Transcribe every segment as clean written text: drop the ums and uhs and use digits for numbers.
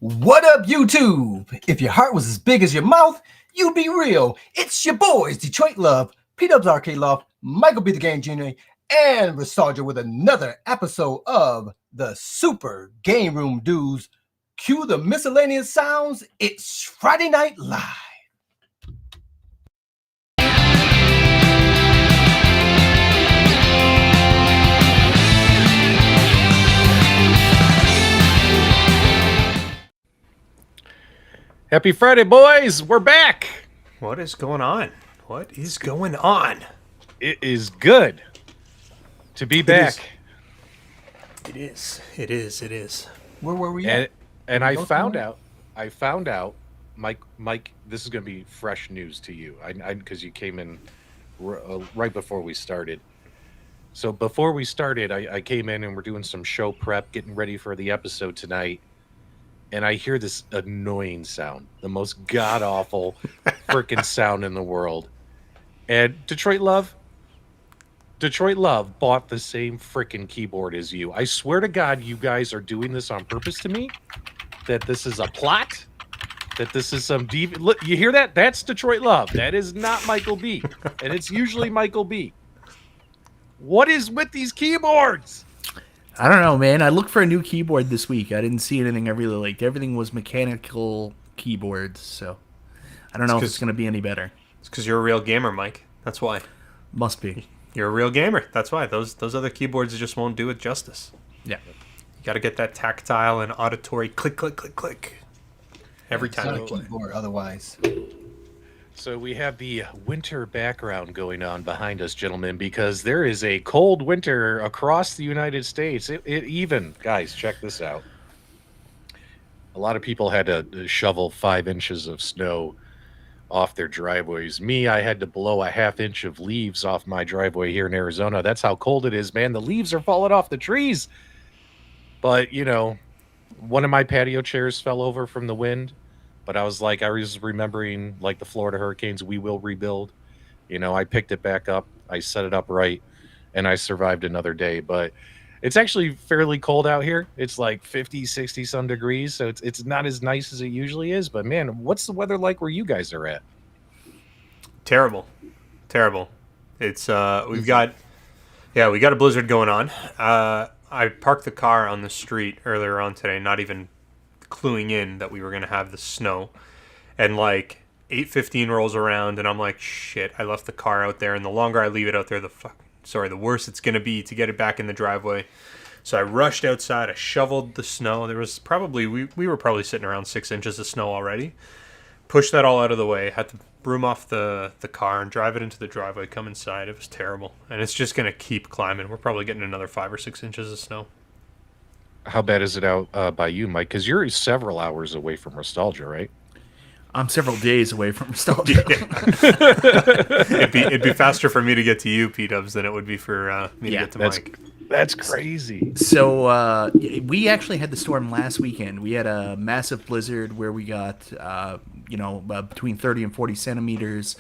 What up, YouTube? If your heart was as big as your mouth, you'd be real. It's your boys, Detroit Love, P-Dubs Arcade Love, Michael B. the Game Jr., and Nostalgia with another episode of the Super Game Room Dudes. Cue the miscellaneous sounds. It's Friday Night Live. Happy Friday, boys! We're back! What is going on? What is going on? It is good to be back. It is. Where were we at? And I found out, Mike, this is going to be fresh news to you. Because you came in right before we started. So before we started, I came in and we're doing some show prep, getting ready for the episode tonight. And I hear this annoying sound, the most god-awful freaking sound in the world. And Detroit Love bought the same freaking keyboard as you. I swear to God, you guys are doing this on purpose to me. That this is a plot. That this is some deep. Look, you hear that? That's Detroit Love. That is not Michael B. And it's usually Michael B. What is with these keyboards? I don't know, man. I looked for a new keyboard this week. I didn't see anything I really liked. Everything was mechanical keyboards, so I don't know if it's going to be any better. It's because you're a real gamer, Mike. That's why. Must be. You're a real gamer. That's why. Those other keyboards just won't do it justice. Yeah. You got to get that tactile and auditory click, click, click, click every time. It's not a keyboard otherwise. So we have the winter background going on behind us, gentlemen, because there is a cold winter across the United States. It even, guys, check this out. A lot of people had to shovel 5 inches of snow off their driveways. Me, I had to blow a ½ inch of leaves off my driveway here in Arizona. That's how cold it is, man. The leaves are falling off the trees. But, you know, one of my patio chairs fell over from the wind. But I was remembering, like the Florida hurricanes, we will rebuild. You know, I picked it back up, I set it up right, and I survived another day. But it's actually fairly cold out here. It's like 50, 60 some degrees, so it's not as nice as it usually is. But man, what's the weather like where you guys are at? Terrible. It's we got a blizzard going on. I parked the car on the street earlier on today, not even cluing in that we were going to have the snow, and like 8:15 rolls around and I'm like, shit, I left the car out there, and the longer I leave it out there, the worse it's going to be to get it back in the driveway. So I rushed outside, I shoveled the snow. There was probably we were probably sitting around 6 inches of snow already. Pushed that all out of the way, had to broom off the car and drive it into the driveway, come inside. It was terrible, and it's just going to keep climbing. We're probably getting another 5 or 6 inches of snow. How bad is it out by you, Mike? Because you're several hours away from Nostalgia, right? I'm several days away from Nostalgia. It'd be faster for me to get to you, P-Dubs, than it would be for me to get to Mike. That's crazy. So we actually had the storm last weekend. We had a massive blizzard where we got, between 30 and 40 centimeters.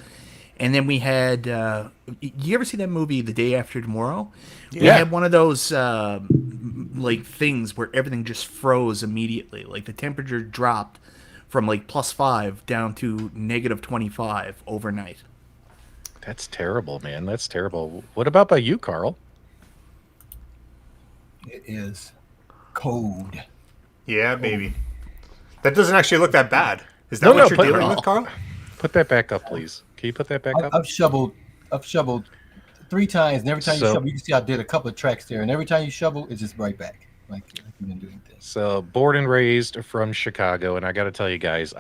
And then we had, you ever see that movie, The Day After Tomorrow? Yeah. We had one of those, things where everything just froze immediately. Like, the temperature dropped from, +5 down to -25 overnight. That's terrible, man. That's terrible. What about by you, Carl? It is cold. Yeah, baby. That doesn't actually look that bad. Is that what you're dealing with, Carl? Put that back up, please. Can you put that back up? I've shoveled 3 times, and every time you shovel, you can see I did a couple of tracks there, and every time you shovel, it's just right back, like you've been doing this. So, born and raised from Chicago, and I got to tell you guys,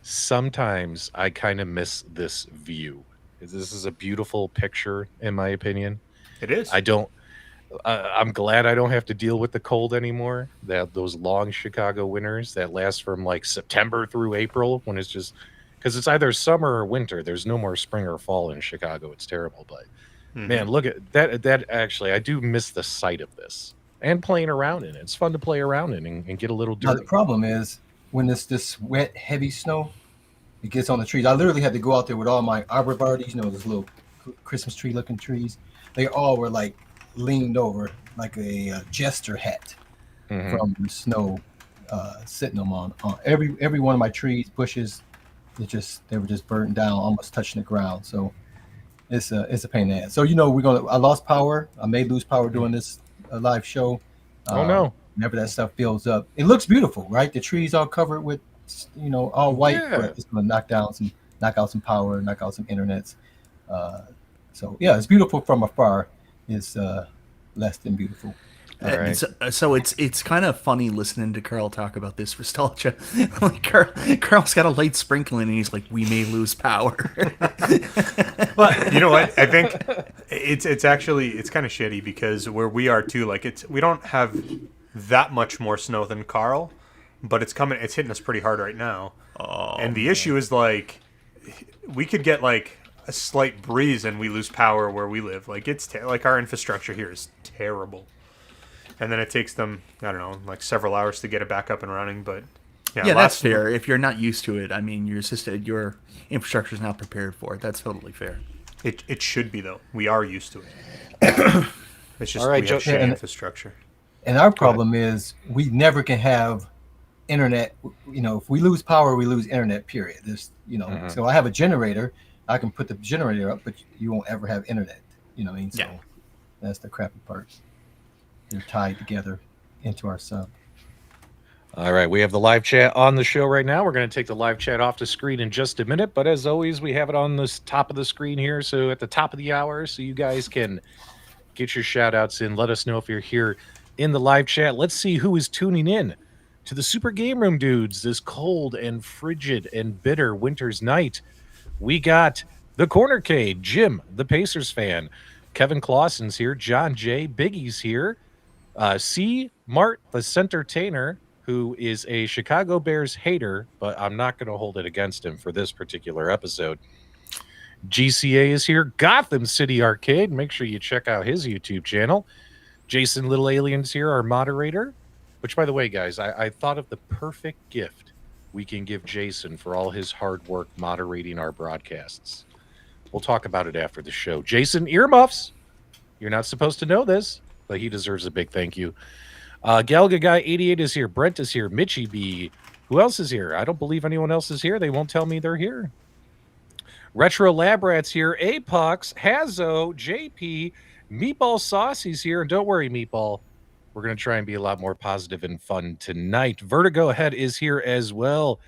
sometimes I kind of miss this view. This is a beautiful picture, in my opinion. It is. I'm glad I don't have to deal with the cold anymore. Those long Chicago winters that last from like September through April, when it's just. Because it's either summer or winter. There's no more spring or fall in Chicago. It's terrible. But, man, look at that. That actually, I do miss the sight of this and playing around in it. It's fun to play around in and get a little dirty. Now, the problem is when this wet, heavy snow, it gets on the trees. I literally had to go out there with all my arborvitaes, those little Christmas tree looking trees. They all were leaned over like a jester hat from the snow sitting them on every one of my trees, bushes. They were just burnt down, almost touching the ground. So it's a pain in the ass. So I lost power. I may lose power doing this live show. Oh no. Whenever that stuff builds up, it looks beautiful, right? The trees all covered with all white, Yeah. but it's going to knock out some power, knock out some internets. So yeah, it's beautiful from afar. It's less than beautiful. All right. So it's kind of funny listening to Carl talk about this nostalgia. Like Carl's got a light sprinkling, and he's like, "We may lose power." But you know what? I think it's actually kind of shitty because where we are too, like we don't have that much more snow than Carl, but it's hitting us pretty hard right now. Oh, and the issue is like we could get like a slight breeze and we lose power where we live. Like like our infrastructure here is terrible. And then it takes them, I don't know, like several hours to get it back up and running. But yeah, that's fair. If you're not used to it, I mean, your infrastructure is not prepared for it. That's totally fair. It should be though. We are used to it. It's just All right, we have Joe- shitty infrastructure. And our problem is we never can have internet. If we lose power, we lose internet. Period. So I have a generator. I can put the generator up, but you won't ever have internet. You know what I mean? So that's the crappy part. They're tied together into our sub. All right, we have the live chat on the show right now. We're going to take the live chat off the screen in just a minute, but as always, we have it on the top of the screen here, so at the top of the hour, so you guys can get your shout-outs in. Let us know if you're here in the live chat. Let's see who is tuning in to the Super Game Room dudes this cold and frigid and bitter winter's night. We got the Cornercade, Jim, the Pacers fan. Kevin Clausen's here. John J. Biggie's here. C. Mart, the Centertainer, who is a Chicago Bears hater, but I'm not going to hold it against him for this particular episode. GCA is here. Gotham City Arcade. Make sure you check out his YouTube channel. Jason Little Alien's here, our moderator. Which, by the way, guys, I thought of the perfect gift we can give Jason for all his hard work moderating our broadcasts. We'll talk about it after the show. Jason, earmuffs. You're not supposed to know this, but he deserves a big thank you. Galga Guy 88 is here. Brent is here. Mitchie B. Who else is here? I don't believe anyone else is here. They won't tell me they're here. Retro Lab Rat's here. Apox, Hazo, JP, Meatball Saucy's here. And don't worry, Meatball. We're going to try and be a lot more positive and fun tonight. Vertigo Head is here as well.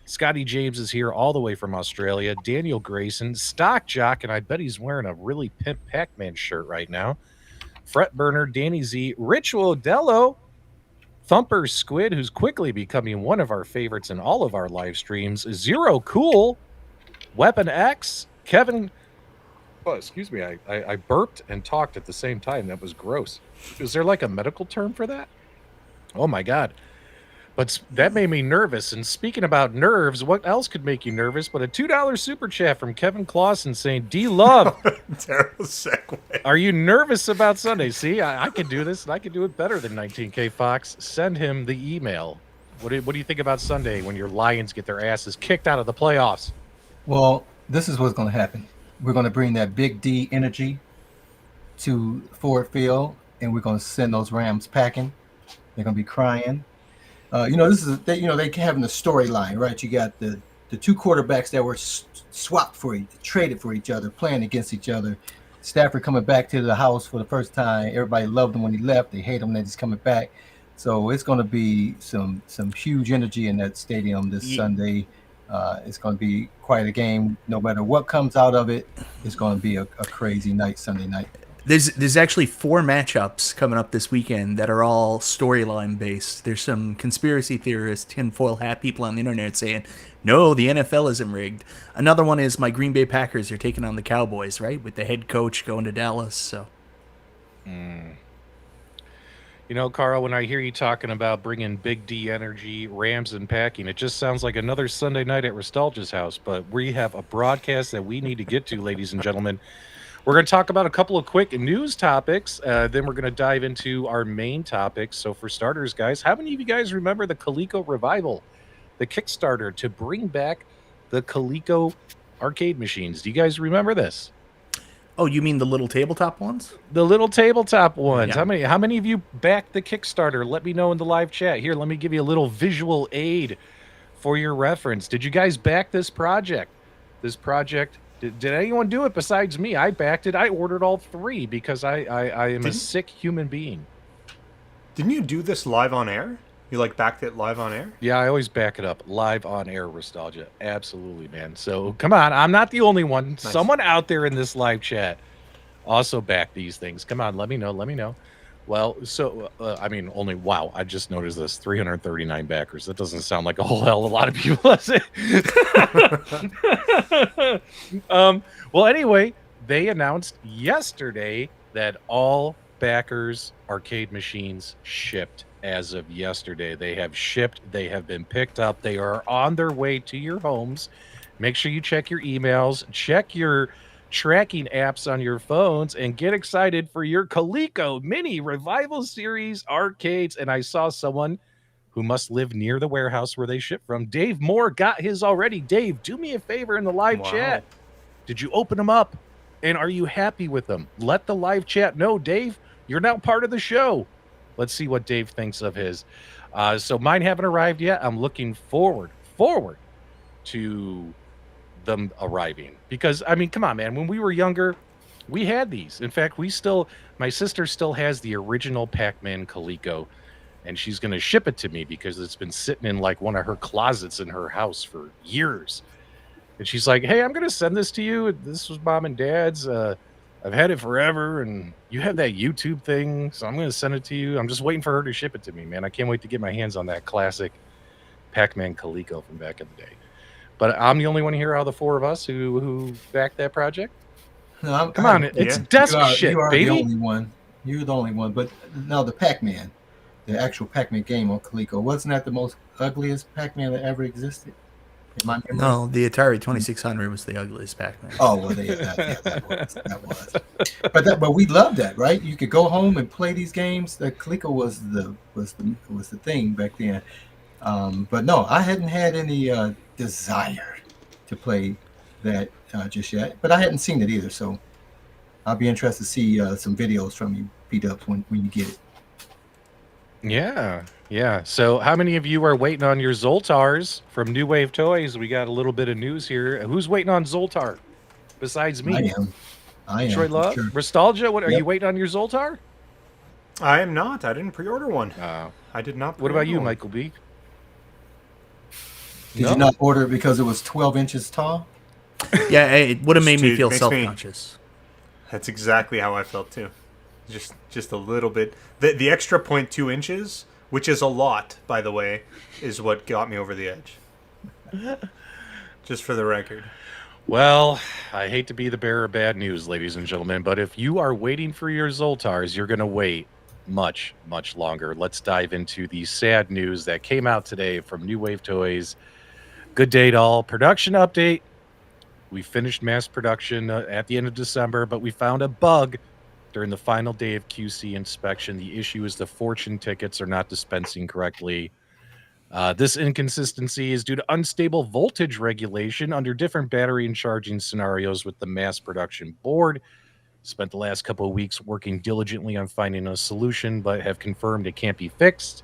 Scotty James is here all the way from Australia. Daniel Grayson, Stock Jock, and I bet he's wearing a really Pimp Pac-Man shirt right now. Fret Burner, Danny Z, Ritual Dello, Thumper Squid, who's quickly becoming one of our favorites in all of our live streams. Zero Cool, Weapon X, Kevin. Oh, excuse me, I burped and talked at the same time. That was gross. Is there like a medical term for that? Oh my God. But that made me nervous. And speaking about nerves, what else could make you nervous but a $2 super chat from Kevin Clausen saying, D-Love. Terrible segue. Are you nervous about Sunday? See, I can do this, and I can do it better than 19K Fox. Send him the email. What do you think about Sunday when your Lions get their asses kicked out of the playoffs? Well, this is what's going to happen. We're going to bring that Big D energy to Ford Field, and we're going to send those Rams packing. They're going to be crying. This is they having the storyline, right? You got the two quarterbacks that were swapped traded for each other, playing against each other. Stafford coming back to the house for the first time. Everybody loved him when he left. They hate him when he's coming back. So it's going to be some huge energy in that stadium this Sunday. It's going to be quite a game. No matter what comes out of it, it's going to be a crazy night Sunday night. There's actually 4 matchups coming up this weekend that are all storyline based. There's some conspiracy theorists, tinfoil hat people on the internet saying, no, the NFL isn't rigged. Another one is my Green Bay Packers are taking on the Cowboys, right? With the head coach going to Dallas. So, Carl, when I hear you talking about bringing Big D energy, Rams and packing, it just sounds like another Sunday night at Nostalgia's house. But we have a broadcast that we need to get to, ladies and gentlemen. We're going to talk about a couple of quick news topics. Then we're going to dive into our main topics. So for starters, guys, how many of you guys remember the Coleco Revival, the Kickstarter to bring back the Coleco arcade machines? Do you guys remember this? Oh, you mean the little tabletop ones? The little tabletop ones. Yeah. How many of you backed the Kickstarter? Let me know in the live chat. Here, let me give you a little visual aid for your reference. Did you guys back this project? Did anyone do it besides me? I backed it. I ordered all 3 because I am a sick human being. Didn't you do this live on air? You like backed it live on air? Yeah, I always back it up live on air, Nostalgia. Absolutely, man. So come on, I'm not the only one. Nice. Someone out there in this live chat also back these things. Come on, let me know. Well, so I mean, only wow! I just noticed this 339 backers. That doesn't sound like a whole hell of a lot of people, does it? Well, anyway, they announced yesterday that all backers arcade machines shipped. As of yesterday, they have shipped. They have been picked up. They are on their way to your homes. Make sure you check your emails. Check your tracking apps on your phones and get excited for your Coleco Mini Revival Series arcades. And I saw someone who must live near the warehouse where they ship from. Dave Moore got his already. Dave, do me a favor in the live chat. Did you open them up? And are you happy with them? Let the live chat know, Dave, you're now part of the show. Let's see what Dave thinks of his. So mine haven't arrived yet. I'm looking forward to them arriving because I mean, come on, man. When we were younger, we had these. In fact, my sister still has the original Pac-Man Coleco, and she's going to ship it to me because it's been sitting in like one of her closets in her house for years. And she's like, "Hey, I'm going to send this to you. This was Mom and Dad's. I've had it forever, and you have that YouTube thing, so I'm going to send it to you. I'm just waiting for her to ship it to me, man. I can't wait to get my hands on that classic Pac-Man Coleco from back in the day." But I'm the only one here out of the 4 of us who backed that project. No, Come on, it's desk shit, you are baby. the only one. You're the only one. But no, the Pac-Man, the actual Pac-Man game on Coleco, wasn't that the most ugliest Pac-Man that ever existed? No, the Atari 2600 was the ugliest Pac-Man. Oh well, that was. But we loved that, right? You could go home and play these games. The Coleco was the thing back then. But no, I hadn't had any desire to play that just yet. But I hadn't seen it either, so I'll be interested to see some videos from you, P-Dubs, when you get it. Yeah. So how many of you are waiting on your Zoltars from New Wave Toys? We got a little bit of news here. Who's waiting on Zoltar besides me? I am. Detroit Love? Sure. Nostalgia? What are you waiting on your Zoltar? I am not. I didn't pre-order one. I did not. What about you, Michael B? Did you not order it because it was 12 inches tall? Yeah, it would have made me feel self-conscious. That's exactly how I felt too. Just a little bit. The extra 0.2 inches, which is a lot, by the way, is what got me over the edge. Just for the record. Well, I hate to be the bearer of bad news, ladies and gentlemen, but if you are waiting for your Zoltars, you're going to wait much, much longer. Let's dive into the sad news that came out today from New Wave Toys. Good day to all. Production update. We finished mass production at the end of December, but we found a bug during the final day of QC inspection. The issue is the Fortune tickets are not dispensing correctly. This inconsistency is due to unstable voltage regulation under different battery and charging scenarios with the mass production board. Spent the last couple of weeks working diligently on finding a solution, but have confirmed it can't be fixed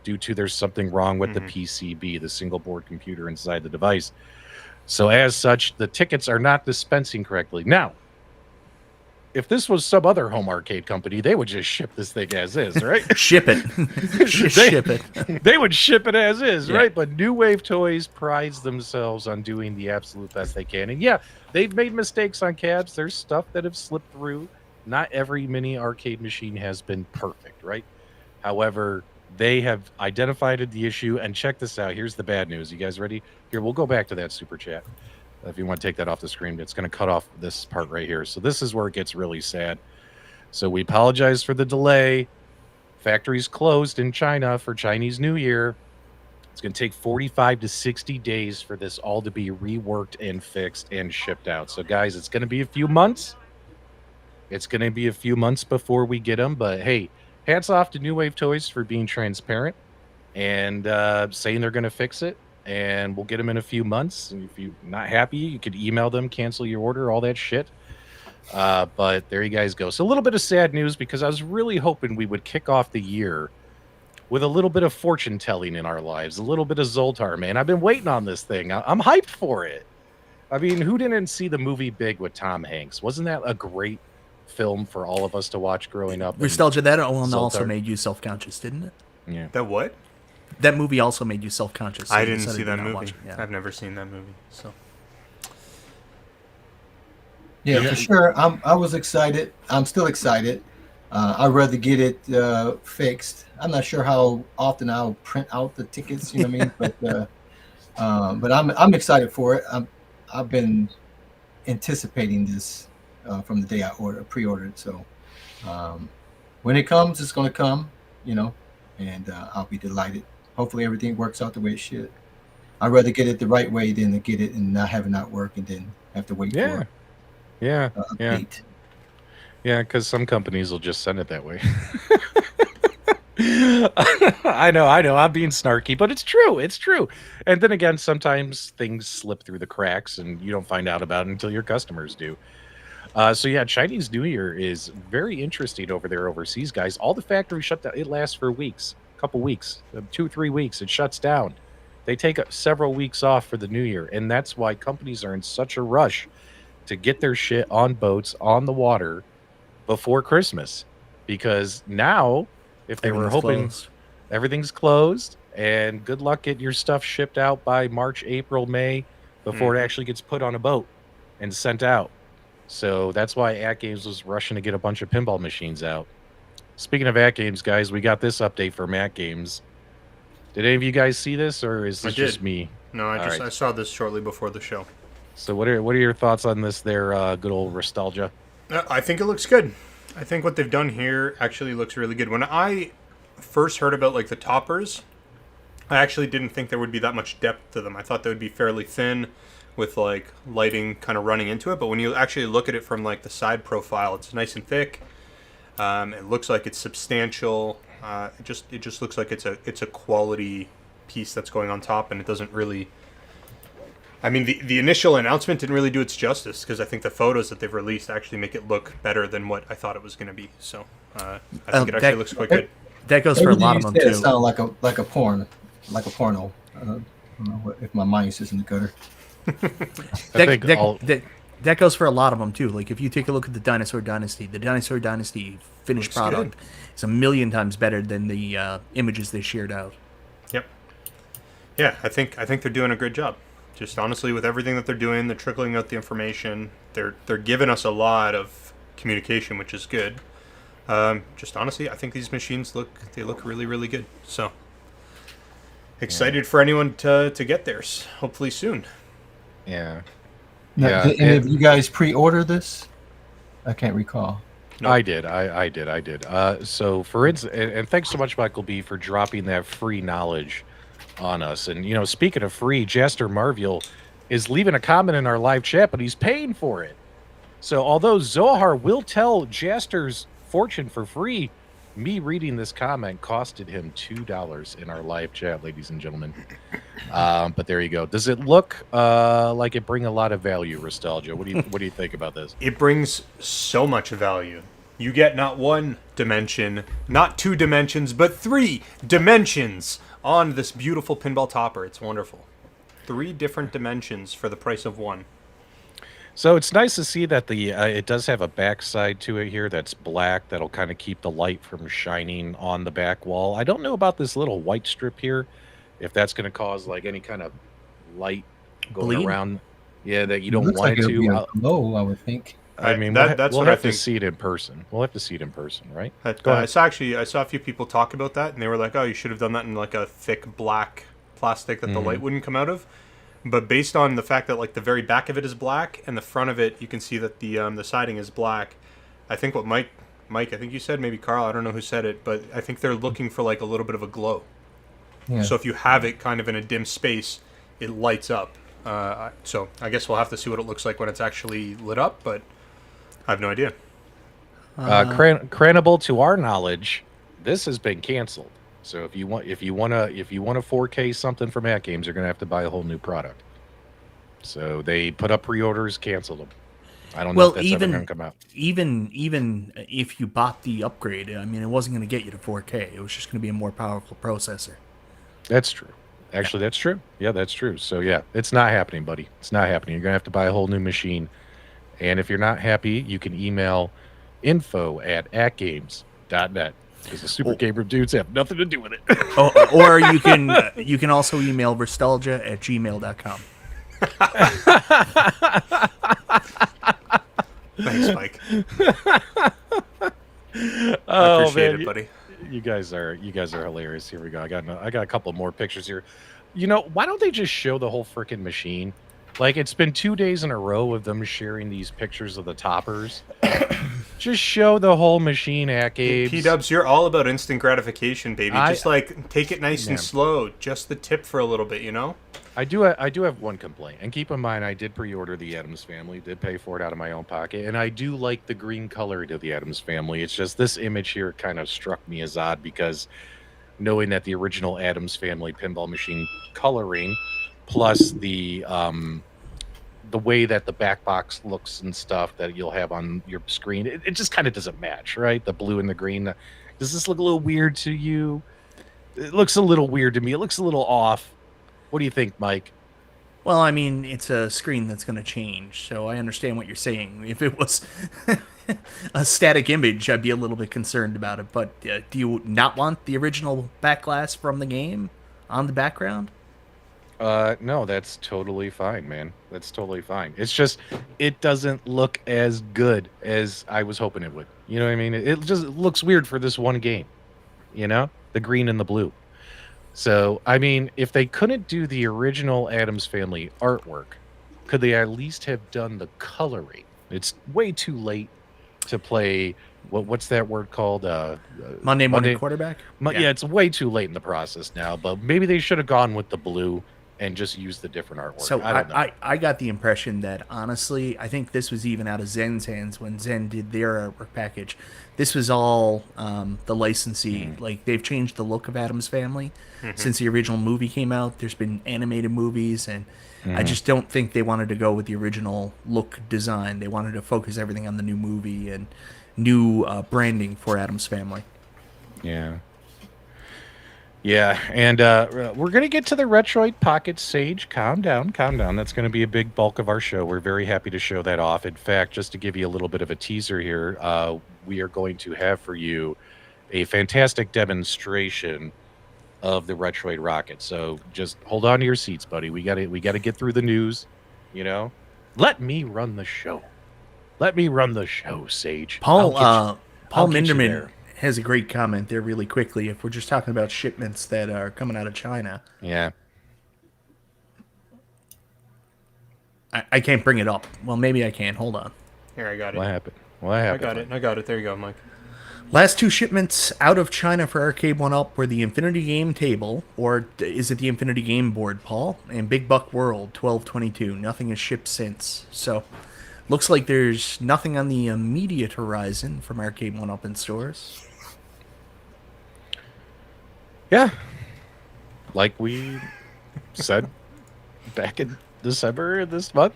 due to there's something wrong with the PCB, the single board computer inside the device. So as such, the tickets are not dispensing correctly. Now, if this was some other home arcade company, they would just ship this thing as is, right? Ship it. Ship it. They would ship it as is, right? But New Wave Toys prides themselves on doing the absolute best they can. And yeah, they've made mistakes on cabs. There's stuff that have slipped through. Not every mini arcade machine has been perfect, right? However, they have identified the issue. And check this out. Here's the bad news. You guys ready? Here, we'll go back to that super chat. If you want to take that off the screen, it's going to cut off this part right here. So this is where it gets really sad. So we apologize for the delay. Factories closed in China for Chinese New Year. It's going to take 45 to 60 days for this all to be reworked and fixed and shipped out. So guys, it's going to be a few months. It's going to be a few months before we get them. But hey, hats off to New Wave Toys for being transparent and saying they're going to fix it. And we'll get them in a few months. And if you're not happy, you could email them, cancel your order, all that shit. But there you guys go. So a little bit of sad news because I was really hoping we would kick off the year with a little bit of fortune telling in our lives, a little bit of Zoltar, man. I've been waiting on this thing. I'm hyped for it. I mean, who didn't see the movie Big with Tom Hanks? Wasn't that a great film for all of us to watch growing up? Nostalgia, that one also Zoltar. made you self-conscious, didn't it? Yeah. That what? That movie also made you self-conscious. So I you didn't decided see to that not movie. watch it. Yeah. I've never seen that movie. So Yeah, for sure. I was excited. I'm still excited. I'd rather get it fixed. I'm not sure how often I'll print out the tickets. You know what I mean? But I'm excited for it. I've been anticipating this from the day I pre-ordered. So when it comes, it's going to come. You know, and I'll be delighted. Hopefully, everything works out the way it should. I'd rather get it the right way than to get it and not have it not work and then have to wait Yeah. for Yeah. Yeah. update. Yeah, because some companies will just send it that way. I know. I'm being snarky, but it's true. It's true. And then again, sometimes things slip through the cracks and you don't find out about it until your customers do. So yeah, Chinese New Year is very interesting over there overseas, guys. All the factories shut down. It lasts for weeks, a couple weeks, 2-3 weeks. It shuts down. They take several weeks off for the New Year, and that's why companies are in such a rush to get their shit on boats on the water before Christmas, because now if they were hoping Closed. everything's closed, and good luck getting your stuff shipped out by March, April, May before it actually gets put on a boat and sent out. So that's why At Games was rushing to get a bunch of pinball machines out. Speaking of At Games, guys, we got this update from At Games. Did any of you guys see this, or is this just me? No, I saw this shortly before the show. So what are your thoughts on this there good old nostalgia? I think it looks good. I think what they've done here actually looks really good. When I first heard about like the toppers, I actually didn't think there would be that much depth to them. I thought they would be fairly thin with like lighting kind of running into it. But when you actually look at it from like the side profile, it's nice and thick. It looks like it's substantial. It just looks like it's a quality piece that's going on top, and it doesn't really. I mean, the initial announcement didn't really do its justice because I think the photos that they've released actually make it look better than what I thought it was going to be. So I think it actually looks quite good. That goes for a lot of them It too. sounded like a porno. I don't know if my mind's just in the gutter. That goes for a lot of them too. Like if you take a look at the Dinosaur Dynasty finished Looks product good. is a million times better than the images they shared out. Yep. Yeah, I think they're doing a great job. Just honestly, with everything that they're doing, they're trickling out the information. They're giving us a lot of communication, which is good. Just honestly, I think these machines look really, really good. So excited for anyone to get theirs. Hopefully soon. Yeah. Now, Yeah, did any of you guys pre-order this? I can't recall. Nope. I did. I did. So for instance, and thanks so much, Michael B, for dropping that free knowledge on us. And you know, speaking of free, Jaster Marviel is leaving a comment in our live chat, but he's paying for it. So although Zohar will tell Jaster's fortune for free, me reading this comment costed him $2 in our live chat, ladies and gentlemen. But there you go. Does it look like it bring a lot of value, Nostalgia? What do you think about this? It brings so much value. You get not one dimension, not 2 dimensions, but 3 dimensions on this beautiful pinball topper. It's wonderful. 3 different dimensions for the price of 1. So it's nice to see that the it does have a backside to it here that's black. That'll kind of keep the light from shining on the back wall. I don't know about this little white strip here, if that's going to cause like any kind of light going Bleed? around. Yeah, that you don't Looks want like it it'll be to. a glow, I would think. I mean, that's we'll what I have to think. see it in person. We'll have to see it in person, right? Go ahead. I saw a few people talk about that, and they were like, "Oh, you should have done that in like a thick black plastic that the light wouldn't come out of." But based on the fact that like the very back of it is black and the front of it, you can see that the siding is black. I think what Mike, I think you said, maybe Carl, I don't know who said it, but I think they're looking for like a little bit of a glow. Yeah. So if you have it kind of in a dim space, it lights up. So I guess we'll have to see what it looks like when it's actually lit up, but I have no idea. Cranable, to our knowledge, this has been canceled. So if you want a 4K something from At Games, you're gonna have to buy a whole new product. So they put up pre-orders, canceled them. I don't know Well, if that's ever going to come out. even if you bought the upgrade, I mean, it wasn't going to get you to 4K. It was just going to be a more powerful processor. That's true. Actually, that's true. Yeah, that's true. So yeah, it's not happening, buddy. It's not happening. You're gonna have to buy a whole new machine. And if you're not happy, you can email info@atgames.net because the Super Gamer dudes have nothing to do with it. Or you can also email nostalgia@gmail.com. Thanks, Mike. I Oh, appreciate man, it, buddy. You guys are hilarious. Here we go. I got a couple more pictures here. You know, why don't they just show the whole freaking machine? Like, it's been 2 days in a row of them sharing these pictures of the toppers. Just show the whole machine at Gabe's. P-Dubs, you're all about instant gratification, baby. Just take it nice Man. and slow. Just the tip for a little bit, you know? I do have one complaint, and keep in mind I did pre-order the Addams Family, did pay for it out of my own pocket, and I do like the green color to the Addams Family. It's just this image here kind of struck me as odd because knowing that the original Addams Family pinball machine coloring plus the way that the back box looks and stuff that you'll have on your screen, it just kind of doesn't match, right? The blue and the green. Does this look a little weird to you? It looks a little weird to me. It looks a little off. What do you think, Mike? Well, I mean, it's a screen that's going to change, so I understand what you're saying. If it was a static image, I'd be a little bit concerned about it. But do you not want the original backglass from the game on the background? No, that's totally fine, man. That's totally fine. It's just, it doesn't look as good as I was hoping it would. You know what I mean? It just looks weird for this one game, you know? The green and the blue. So, I mean, if they couldn't do the original Addams Family artwork, could they at least have done the coloring? It's way too late to play, what's that word called? Monday morning quarterback? Yeah, it's way too late in the process now, but maybe they should have gone with the blue and just used the different artwork. So I don't know. I got the impression that, honestly, I think this was even out of Zen's hands when Zen did their artwork package. This was all the licensee. Like, they've changed the look of Addams Family since the original movie came out. There's been animated movies, and I just don't think they wanted to go with the original look design. They wanted to focus everything on the new movie and new branding for Addams Family. Yeah. Yeah, and we're going to get to the Retroid Pocket Sage. Calm down, calm down. That's going to be a big bulk of our show. We're very happy to show that off. In fact, just to give you a little bit of a teaser here, we are going to have for you a fantastic demonstration of the Retroid Rocket. So just hold on to your seats, buddy. We got to get through the news, you know? Let me run the show. Let me run the show, Sage. Paul I'll get you Minderman there. has a great comment there really quickly. If we're just talking about shipments that are coming out of China, Yeah. I can't bring it up. Well, maybe I can. Hold on. Here, I got it. What happened? What happened? I got it. There you go, Mike. Last two shipments out of China for Arcade 1-Up were the Infinity Game Table, or is it the Infinity Game Board, Paul? And Big Buck World 1222. Nothing has shipped since. So, looks like there's nothing on the immediate horizon from Arcade 1-Up in stores. Yeah. Like we said back in December this month,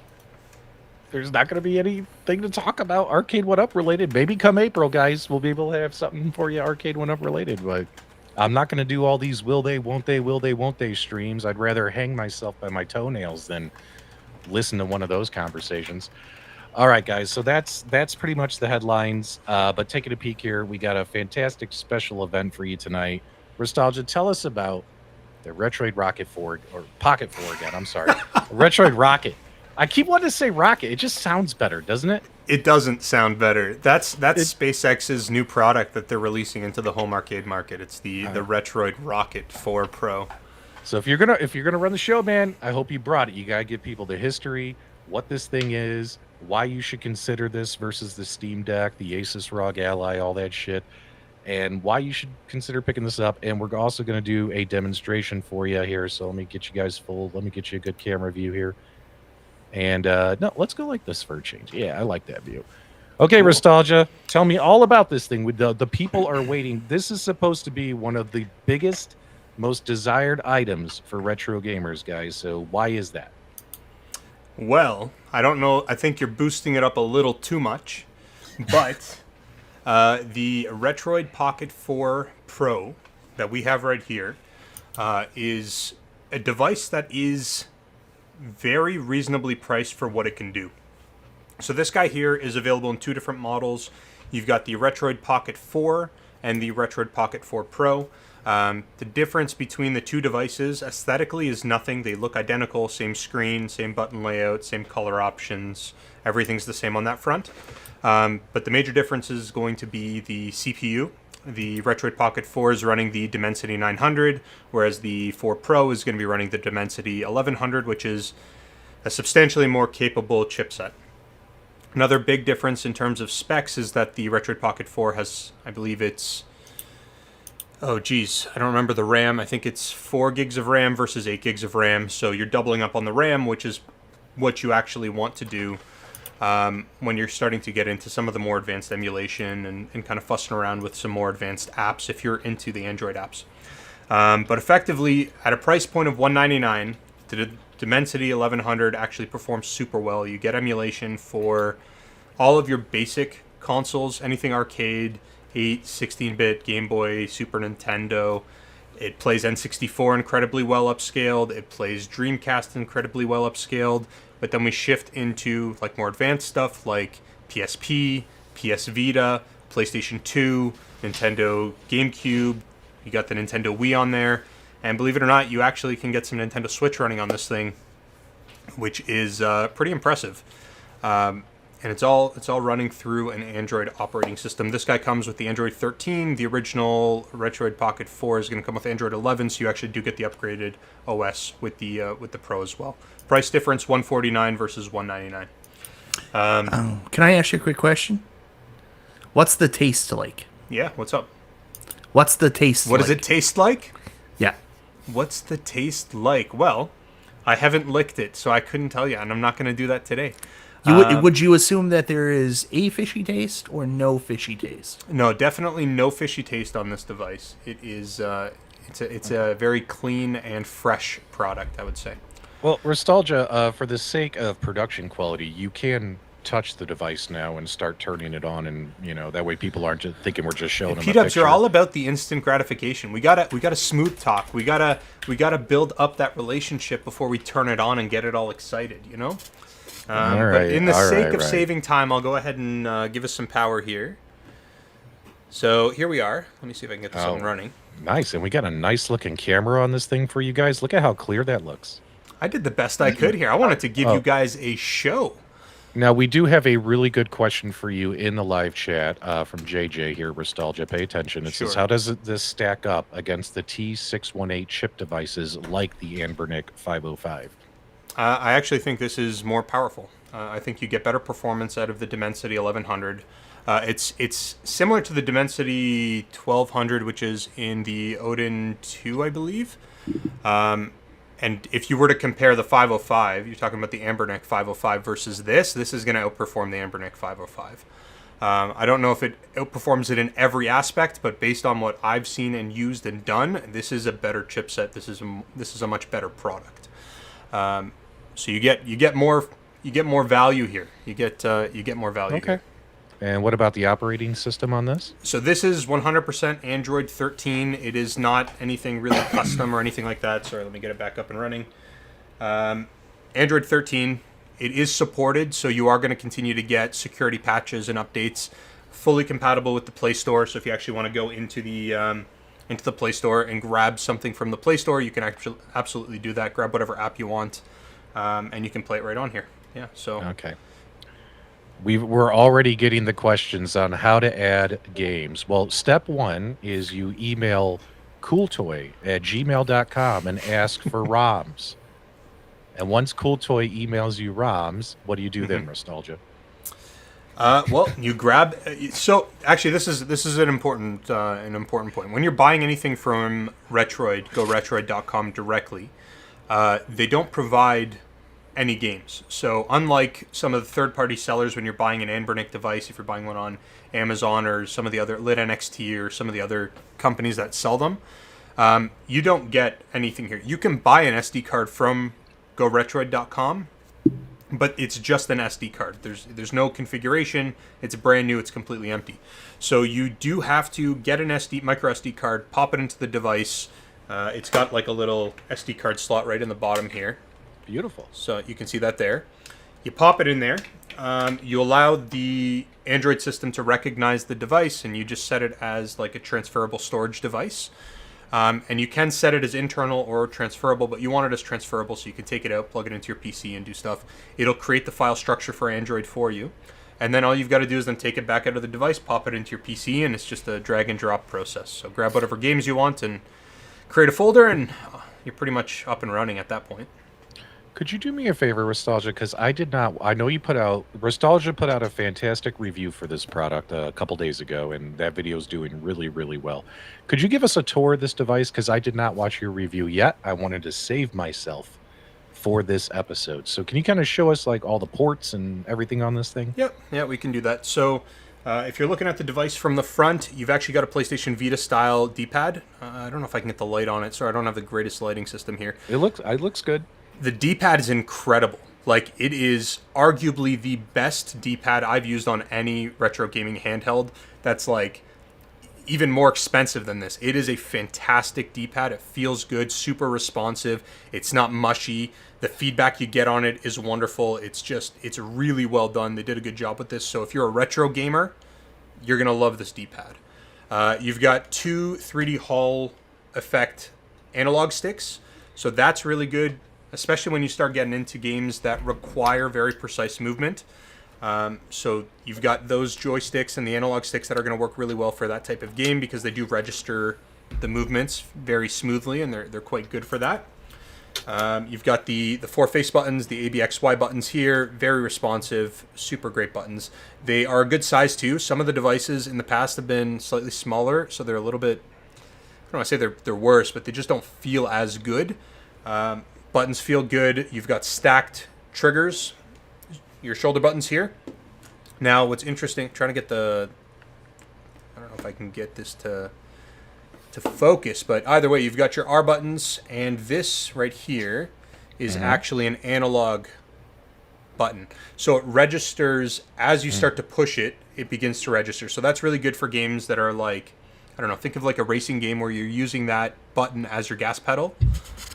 there's not going to be anything to talk about Arcade 1-Up related. Maybe come April, guys, we'll be able to have something for you Arcade 1-Up related. But I'm not going to do all these will they, won't they streams. I'd rather hang myself by my toenails than listen to one of those conversations. All right, guys, so that's pretty much the headlines. But taking a peek here, we got a fantastic special event for you tonight. Nostalgia, tell us about the Retroid Rocket 4, or Pocket 4 again, I'm sorry. Retroid Rocket. I keep wanting to say Rocket. It just sounds better, doesn't it? It doesn't sound better. That's SpaceX's new product that they're releasing into the home arcade market. It's the Retroid Rocket 4 Pro. So if you're gonna run the show, man, I hope you brought it. You gotta give people the history, what this thing is, why you should consider this versus the Steam Deck, the Asus ROG Ally, all that shit, and why you should consider picking this up. And we're also gonna do a demonstration for you here. So let me get you guys let me get you a good camera view here. And no, let's go like this for a change. Yeah, I like that view. Okay, cool. Nostalgia, tell me all about this thing. The people are waiting. This is supposed to be one of the biggest, most desired items for retro gamers, guys. So why is that? Well, I don't know. I think you're boosting it up a little too much, but the Retroid Pocket 4 Pro that we have right here is a device that is very reasonably priced for what it can do. So this guy here is available in 2 different models. You've got the Retroid Pocket 4 and the Retroid Pocket 4 Pro. The difference between the two devices aesthetically is nothing. They look identical, same screen, same button layout, same color options. Everything's the same on that front. But the major difference is going to be the CPU. The Retroid Pocket 4 is running the Dimensity 900, whereas the 4 Pro is going to be running the Dimensity 1100, which is a substantially more capable chipset. Another big difference in terms of specs is that the Retroid Pocket 4 has, I believe it's, I don't remember the RAM. I think it's 4 gigs of RAM versus 8 gigs of RAM. So you're doubling up on the RAM, which is what you actually want to do when you're starting to get into some of the more advanced emulation and kind of fussing around with some more advanced apps if you're into the Android apps. But effectively, at a price point of $199, the Dimensity 1100 actually performs super well. You get emulation for all of your basic consoles, anything arcade, 8, 16-bit, Game Boy, Super Nintendo. It plays N64 incredibly well upscaled. It plays Dreamcast incredibly well upscaled. But then we shift into like more advanced stuff like PSP, PS Vita, PlayStation 2, Nintendo GameCube. You got the Nintendo Wii on there. And believe it or not, you actually can get some Nintendo Switch running on this thing, which is pretty impressive. And it's all running through an Android operating system. This guy comes with the Android 13. The original Retroid Pocket 4 is going to come with Android 11, so you actually do get the upgraded OS with the Pro as well. Price difference $149 versus $199. Can I ask you a quick question? What's the taste like? Yeah, what's up? What's the taste What like? does it taste like? Yeah. What's the taste like? Well, I haven't licked it, so I couldn't tell you, and I'm not going to do that today. Would you assume that there is a fishy taste or no fishy taste? No, definitely no fishy taste on this device. It is it's a very clean and fresh product, I would say. Well, Nostalgia, for the sake of production quality, you can touch the device now and start turning it on, and that way people aren't just thinking we're just showing them a P-Dubs, picture. you're all about the instant gratification. We gotta smooth talk. We gotta build up that relationship before we turn it on and get it all excited. But in the sake of saving time, I'll go ahead and give us some power here. So here we are. Let me see if I can get this up and running. Nice, and we got a nice looking camera on this thing for you guys. Look at how clear that looks. I did the best I could here. I wanted to give you guys a show. Now, we do have a really good question for you in the live chat from JJ here, Nostalgia. Pay attention. It says, how does this stack up against the T618 chip devices like the Anbernic 505? I actually think this is more powerful. I think you get better performance out of the Dimensity 1100. It's similar to the Dimensity 1200, which is in the Odin 2, I believe. And if you were to compare the 505, you're talking about the Anbernic 505 versus this is going to outperform the Anbernic 505. I don't know if it outperforms it in every aspect, but based on what I've seen and used and done, this is a better chipset. This is a much better product. So you get more value here. You get more value. Okay. Here. And what about the operating system on this? So this is 100% Android 13. It is not anything really custom or anything like that. Sorry, let me get it back up and running. Android 13, it is supported, so you are going to continue to get security patches and updates, fully compatible with the Play Store. So if you actually want to go into the Play Store and grab something from the Play Store, you can actually absolutely do that. Grab whatever app you want, and you can play it right on here. Yeah. So okay. We're already getting the questions on how to add games. Well, step one is you email cooltoy@gmail.com and ask for ROMs. And once Cooltoy emails you ROMs, what do you do then, Nostalgia? Well, you grab. So actually, this is an important point. When you're buying anything from Retroid, go retroid.com directly. They don't provide any games. So unlike some of the third-party sellers, when you're buying an Anbernic device, if you're buying one on Amazon or some of the other Lit NXT or some of the other companies that sell them, you don't get anything here. You can buy an SD card from GoRetroid.com, but it's just an SD card. There's no configuration. It's brand new. It's completely empty. So you do have to get an micro SD card, pop it into the device. It's got like a little SD card slot right in the bottom here. Beautiful. So you can see that there. You pop it in there. You allow the Android system to recognize the device, and you just set it as like a transferable storage device. And you can set it as internal or transferable, but you want it as transferable so you can take it out, plug it into your PC, and do stuff. It'll create the file structure for Android for you. And then all you've got to do is then take it back out of the device, pop it into your PC, and it's just a drag and drop process. So grab whatever games you want and create a folder, and you're pretty much up and running at that point. Could you do me a favor, Nostalgia? Because I know Nostalgia put out a fantastic review for this product a couple days ago, and that video is doing really, really well. Could you give us a tour of this device? Because I did not watch your review yet. I wanted to save myself for this episode. So can you kind of show us like all the ports and everything on this thing? Yep, yeah, we can do that. So if you're looking at the device from the front, you've actually got a PlayStation Vita style D-pad. I don't know if I can get the light on it. Sorry, I don't have the greatest lighting system here. It looks good. The D-pad is incredible. Like, it is arguably the best D-pad I've used on any retro gaming handheld. That's like even more expensive than this. It is a fantastic D-pad. It feels good, super responsive. It's not mushy. The feedback you get on it is wonderful. It's really well done. They did a good job with this. So if you're a retro gamer, you're going to love this D-pad. You've got 2 3D Hall effect analog sticks. So that's really good, especially when you start getting into games that require very precise movement. So you've got those joysticks and the analog sticks that are going to work really well for that type of game because they do register the movements very smoothly, and they're quite good for that. You've got the 4 face buttons, the ABXY buttons here, very responsive, super great buttons. They are a good size too. Some of the devices in the past have been slightly smaller, so they're a little bit, I don't want to say they're worse, but they just don't feel as good. Buttons feel good. You've got stacked triggers, your shoulder buttons here. Now, what's interesting, trying to get I don't know if I can get this to focus, but either way, you've got your R buttons, and this right here is actually an analog button. So it registers as you start to push it, it begins to register. So that's really good for games that are like, I don't know, think of like a racing game where you're using that button as your gas pedal.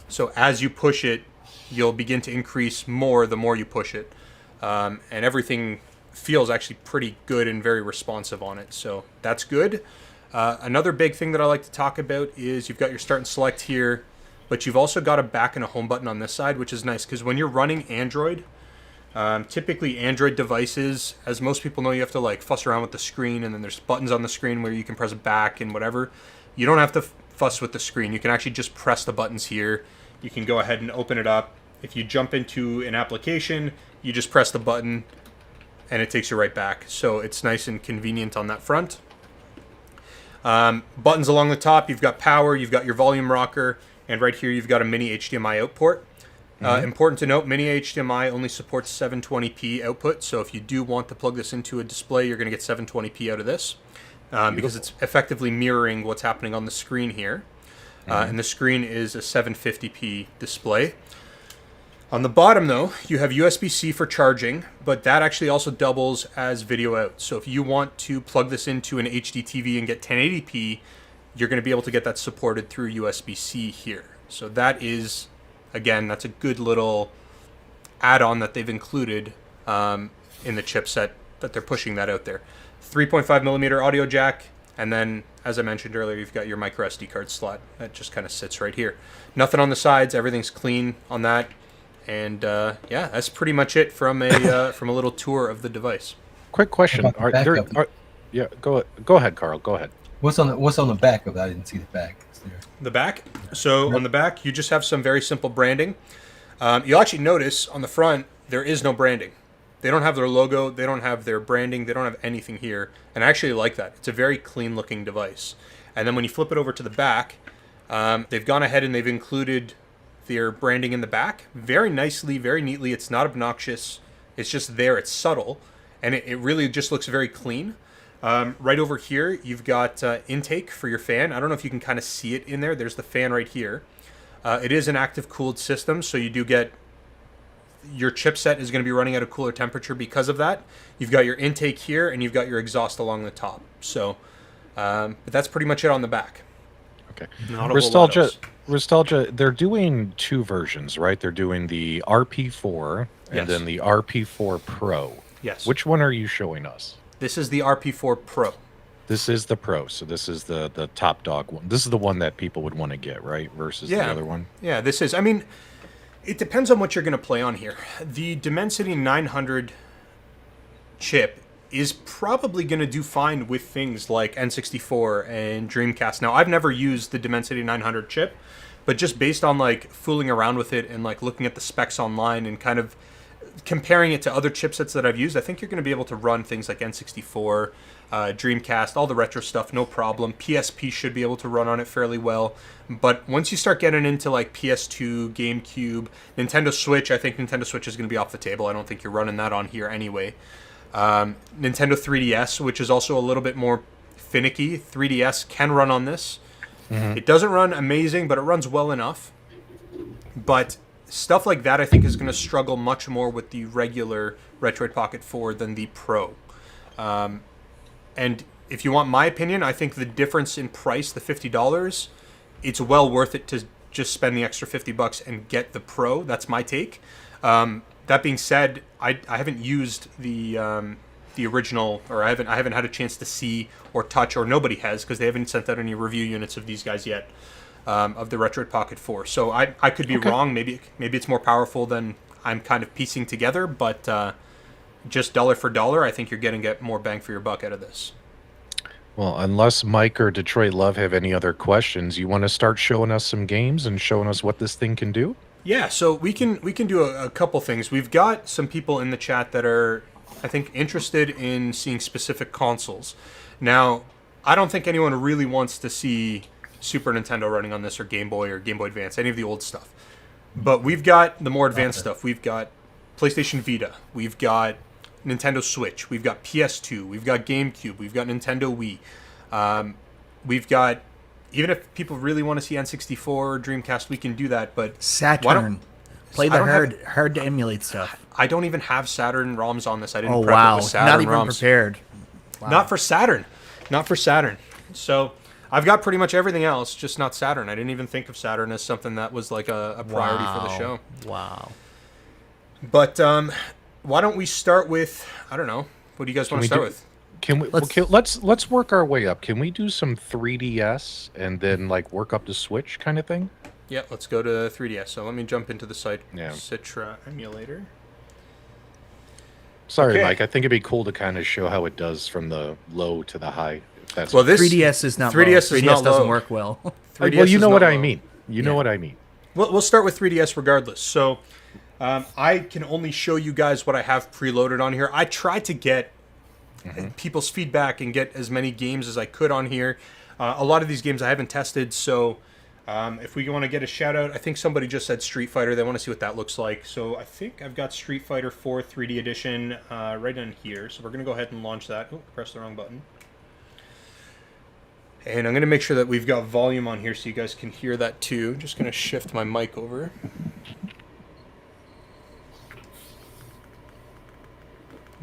So as you push it, you'll begin to increase more the more you push it. And everything feels actually pretty good and very responsive on it. So that's good. Another big thing that I like to talk about is you've got your start and select here, but you've also got a back and a home button on this side, which is nice because when you're running Android, typically Android devices, as most people know, you have to like fuss around with the screen, and then there's buttons on the screen where you can press back and whatever. You don't have to fuss with the screen. You can actually just press the buttons here. You can go ahead and open it up. If you jump into an application, you just press the button and it takes you right back. So it's nice and convenient on that front. Buttons along the top, you've got power, you've got your volume rocker, and right here you've got a mini HDMI out port. Important to note, mini HDMI only supports 720p output, so if you do want to plug this into a display, you're going to get 720p out of this, because it's effectively mirroring what's happening on the screen here. And the screen is a 750p display. On the bottom, though, you have USB-C for charging, but that actually also doubles as video out. So if you want to plug this into an HD TV and get 1080p, you're going to be able to get that supported through USB-C here. So that is, again, that's a good little add-on that they've included in the chipset that they're pushing that out there. 3.5 millimeter audio jack, and then, as I mentioned earlier, you've got your micro SD card slot that just kind of sits right here. Nothing on the sides, everything's clean on that. And yeah, that's pretty much it from a little tour of the device. Quick question: yeah, go ahead, Carl. Go ahead. What's on the back of that? I didn't see the back. The back. So on the back, you just have some very simple branding. You'll actually notice on the front there is no branding. They don't have their logo. They don't have their branding. They don't have anything here. And I actually like that. It's a very clean-looking device. And then when you flip it over to the back, they've gone ahead and they've included their branding in the back very nicely, very neatly. It's not obnoxious. It's just there. It's subtle, and it really just looks very clean. Right over here, you've got intake for your fan. I don't know if you can kind of see it in there. There's the fan right here. It is an active cooled system, so you do get your chipset is going to be running at a cooler temperature because of that. You've got your intake here, and you've got your exhaust along the top. So, but that's pretty much it on the back. Okay. Not a whole lot else. Nostalgia, they're doing two versions, right? They're doing the RP4 and Yes. then the RP4 Pro. Yes. Which one are you showing us? This is the RP4 Pro. This is the Pro, so this is the top dog one. This is the one that people would want to get, right? Versus the other one. Yeah, this is. I mean, it depends on what you're going to play on here. The Dimensity 900 chip is probably going to do fine with things like N64 and Dreamcast. Now, I've never used the Dimensity 900 chip, but just based on like fooling around with it and like looking at the specs online and kind of comparing it to other chipsets that I've used, I think you're going to be able to run things like N64, Dreamcast, all the retro stuff, no problem. PSP should be able to run on it fairly well. But once you start getting into like PS2, GameCube, Nintendo Switch, I think Nintendo Switch is going to be off the table. I don't think you're running that on here anyway. Nintendo 3DS, which is also a little bit more finicky. 3DS can run on this. It doesn't run amazing, but it runs well enough. But stuff like that, I think, is going to struggle much more with the regular Retroid Pocket 4 than the Pro. And if you want my opinion, I think the difference in price, the $50, it's well worth it to just spend the extra $50 and get the Pro. That's my take. That being said, I haven't used the original, or I haven't had a chance to see or touch, or nobody has, because they haven't sent out any review units of these guys yet, of the Retroid Pocket 4. So I could be wrong. Maybe it's more powerful than I'm kind of piecing together, but just dollar for dollar, I think you're going to get more bang for your buck out of this. Well, unless Mike or Detroit Love have any other questions, you want to start showing us some games and showing us what this thing can do? Yeah, so we can do a couple things. We've got some people in the chat that are, I think, interested in seeing specific consoles. Now, I don't think anyone really wants to see Super Nintendo running on this, or Game Boy Advance, any of the old stuff. But we've got the more advanced stuff. We've got PlayStation Vita. We've got Nintendo Switch. We've got PS2. We've got GameCube. We've got Nintendo Wii. We've got, even if people really want to see N64 or Dreamcast, we can do that. But Saturn. Play the hard to emulate stuff. I don't even have Saturn ROMs on this. I didn't Oh, prep it wow. with Saturn Not even ROMs. prepared. Wow. Not for Saturn. So I've got pretty much everything else, just not Saturn. I didn't even think of Saturn as something that was like a priority for the show. Wow. But why don't we start with, I don't know, what do you guys want to start with? Can we? Let's work our way up. Can we do some 3DS and then like work up to Switch kind of thing? Yeah, let's go to 3DS. So let me jump into the site. Yeah. Citra emulator. Sorry, Okay. Mike. I think it'd be cool to kind of show how it does from the low to the high. If that's Well, this 3DS is not 3DS low. is 3DS not doesn't low. work well. 3DS well, you is know not what I low. mean. You know what I mean. We'll start with 3DS regardless. So I can only show you guys what I have preloaded on here. I tried to get people's feedback and get as many games as I could on here. A lot of these games I haven't tested, so if we want to get a shout out, I think somebody just said Street Fighter. They want to see what that looks like. So I think I've got Street Fighter 4 3D Edition right on here. So we're going to go ahead and launch that. Oh, press the wrong button. And I'm going to make sure that we've got volume on here so you guys can hear that too. Just going to shift my mic over.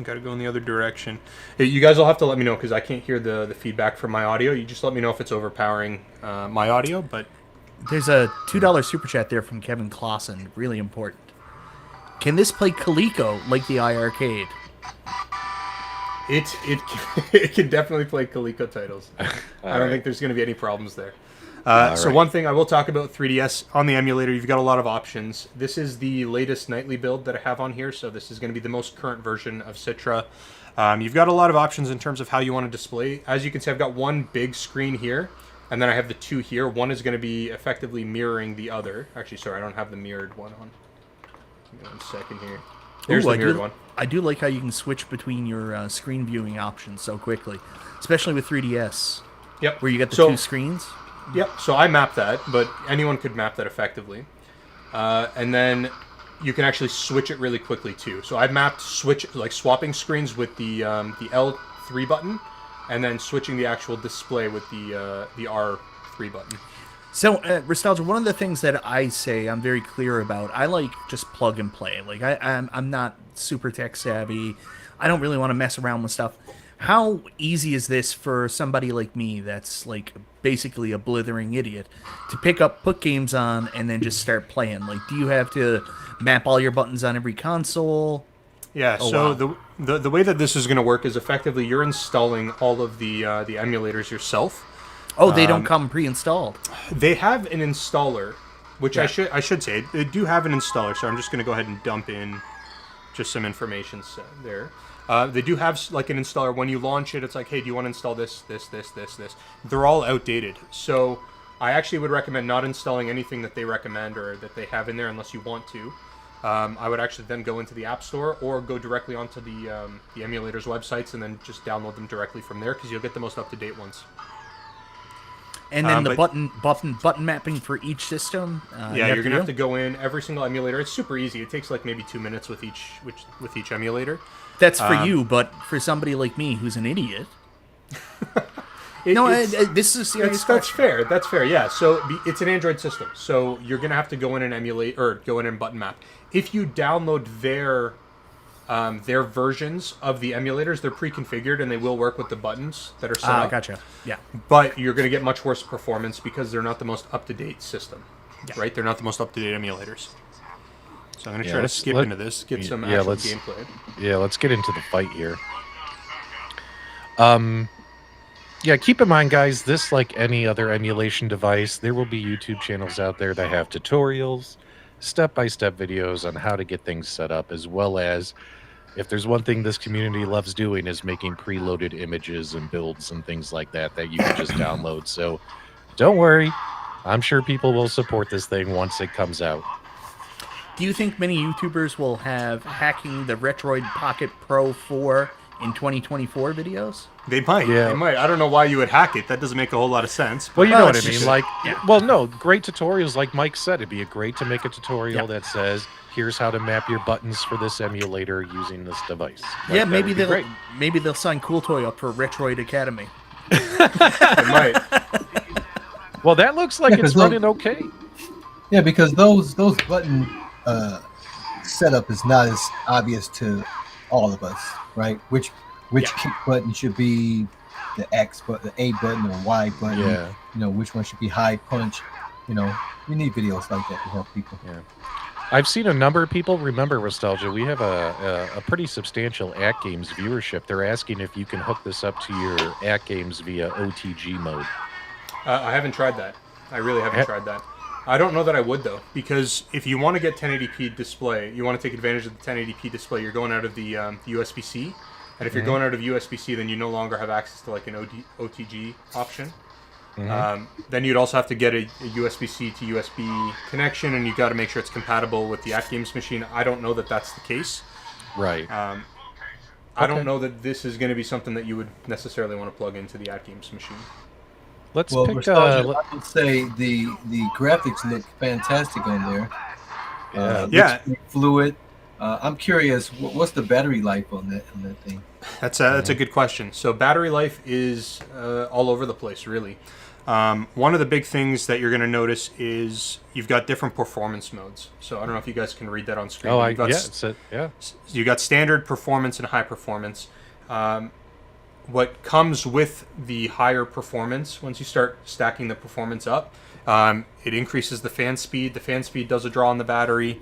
Got to go in the other direction. Hey, you guys will have to let me know because I can't hear the feedback from my audio. You just let me know if it's overpowering my audio. But There's a $2 super chat there from Kevin Clausen. Really important. Can this play Coleco like the iArcade? it can definitely play Coleco titles. I don't think there's going to be any problems there. So right. one thing I will talk about 3DS on the emulator, you've got a lot of options. This is the latest nightly build that I have on here, so this is going to be the most current version of Citra. You've got a lot of options in terms of how you want to display. As you can see, I've got one big screen here, and then I have the two here. One is going to be effectively mirroring the other. Actually, sorry, I don't have the mirrored one on. Give me 1 second here. There's the mirrored one. I do like how you can switch between your screen viewing options so quickly, especially with 3DS, Yep. where you get the So- two screens. Yep, so I mapped that, but anyone could map that effectively. And then you can actually switch it really quickly too. So I mapped swapping screens with the L3 button, and then switching the actual display with the R3 button. So, Nostalgia, one of the things that I say I'm very clear about, I like just plug and play. Like, I'm not super tech savvy. I don't really want to mess around with stuff. How easy is this for somebody like me that's, like, basically a blithering idiot to pick up, put games on, and then just start playing? Like, do you have to map all your buttons on every console? Yeah, Oh, so wow. the way that this is going to work is effectively you're installing all of the emulators yourself. Oh, they don't come pre-installed. They have an installer, which Yeah. I should say they do have an installer. So I'm just going to go ahead and dump in just some information there. They do have like an installer. When you launch it, it's like, hey, do you want to install this? They're all outdated. So I actually would recommend not installing anything that they recommend or that they have in there unless you want to. I would actually then go into the App Store or go directly onto the emulators websites and then just download them directly from there because you'll get the most up-to-date ones. And then the but- button mapping for each system. Yeah, you're gonna have to go in every single emulator. It's super easy. It takes like maybe 2 minutes with each emulator. That's for you, but for somebody like me who's an idiot. This is a serious That's question. fair. That's fair. Yeah. So it's an Android system. So you're gonna have to go in and emulate or go in and button map. If you download their versions of the emulators, they're pre-configured and they will work with the buttons that are set up. Gotcha. Yeah. But you're gonna get much worse performance because they're not the most up-to-date system. Yeah. Right? They're not the most up-to-date emulators. So I'm gonna Yeah, try to let's- skip let- into this, get some yeah, actual let's- gameplay. Yeah, let's get into the fight here. Yeah, keep in mind, guys, this, like any other emulation device, there will be YouTube channels out there that have tutorials, step-by-step videos on how to get things set up, as well as, if there's one thing this community loves doing, is making preloaded images and builds and things like that you can just download. So don't worry. I'm sure people will support this thing once it comes out. Do you think many YouTubers will have hacking the Retroid Pocket Pro 4 in 2024 videos? They might. Yeah. They might. I don't know why you would hack it. That doesn't make a whole lot of sense. Well, you Well, know what I it's mean. just- Like, yeah. well, no, great tutorials, like Mike said, it'd be great to make a tutorial Yeah. that says, "Here's how to map your buttons for this emulator using this device." Like, Yeah, that maybe would be great. they'll sign Cool Toy up for Retroid Academy. They might. Well, that looks like Yeah, it's 'cause running okay. Yeah, because those button setup is not as obvious to all of us, right? Which kick button should be the X button, the A button, or Y button? Yeah. You know, which one should be high punch? You know, we need videos like that to help people. Yeah. I've seen a number of people remember Nostalgia. We have a pretty substantial At Games viewership. They're asking if you can hook this up to your At Games via OTG mode. I haven't tried that. I really haven't tried that. I don't know that I would, though, because if you want to get 1080p display, you want to take advantage of the 1080p display, you're going out of the USB-C. And if you're going out of USB-C, then you no longer have access to like an OTG option. Then you'd also have to get a USB-C to USB connection, and you've got to make sure it's compatible with the At Games machine. I don't know that that's the case. Right. I don't know that this is going to be something that you would necessarily want to plug into the At Games machine. Let's Well, pick. Nostalgia, I would say the graphics look fantastic on there. Yeah. Looks pretty fluid. I'm curious, what's the battery life on that thing? That's a good question. So battery life is all over the place, really. One of the big things that you're going to notice is you've got different performance modes. So I don't know if you guys can read that on screen. Oh, You've got yeah. You got standard, performance, and high performance. What comes with the higher performance, once you start stacking the performance up, it increases the fan speed. The fan speed does a draw on the battery,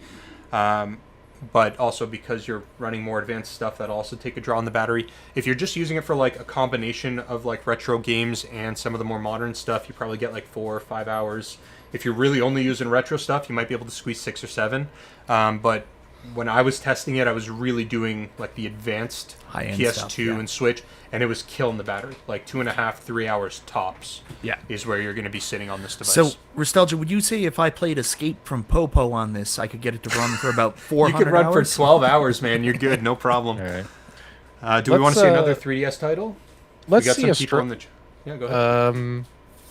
but also because you're running more advanced stuff, that'll also take a draw on the battery. If you're just using it for like a combination of like retro games and some of the more modern stuff, you probably get like 4 or 5 hours. If you're really only using retro stuff, you might be able to squeeze 6 or 7. But when I was testing it, I was really doing like the advanced High-end PS2 stuff, yeah. and Switch, and it was killing the battery. Like 2.5, 3 hours tops. Yeah. Is where you're going to be sitting on this device. So, Nostalgia, would you say if I played Escape from Popo on this, I could get it to run for about 400 you could run hours? for 12 hours, man. You're good, no problem. All right. Do we want to Let's, see another 3DS title? Let's We got see some a people in the yeah, go ahead.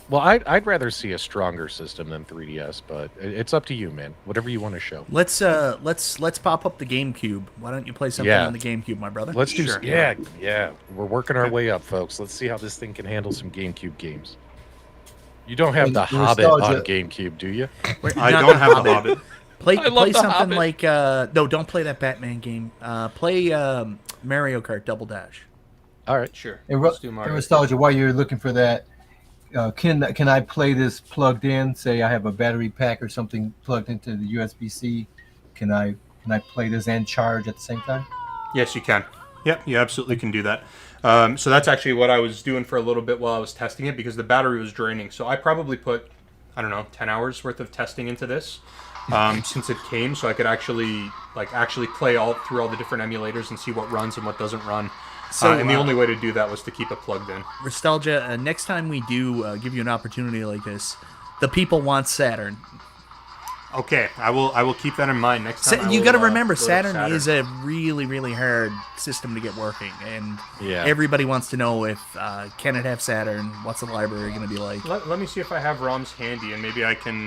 Well, I'd rather see a stronger system than 3DS, but it's up to you, man. Whatever you want to show. Let's pop up the GameCube. Why don't you play something Yeah. on the GameCube, my brother? Let's do. Sure. Yeah. We're working our way up, folks. Let's see how this thing can handle some GameCube games. You don't have And the the Hobbit on nostalgia- GameCube, do you? I don't have the Hobbit. Play I love play the something Hobbit. like no, don't play that Batman game. Play Mario Kart Double Dash. All right. Sure. And, Let's do Mario. nostalgia, while you're looking for that, can I play this plugged in? Say I have a battery pack or something plugged into the USB-C. Can I play this and charge at the same time? Yes, you can. Yep, you absolutely can do that. So that's actually what I was doing for a little bit while I was testing it because the battery was draining. So I probably put, I don't know, 10 hours worth of testing into this since it came, so I could actually play all through all the different emulators and see what runs and what doesn't run. So, And the only way to do that was to keep it plugged in. Nostalgia, next time we do give you an opportunity like this, the people want Saturn. Okay, I will keep that in mind next time. You got to remember, go to Saturn is a really, really hard system to get working, and everybody wants to know if can it have Saturn? What's the library going to be like? Let me see if I have ROMs handy, and maybe I can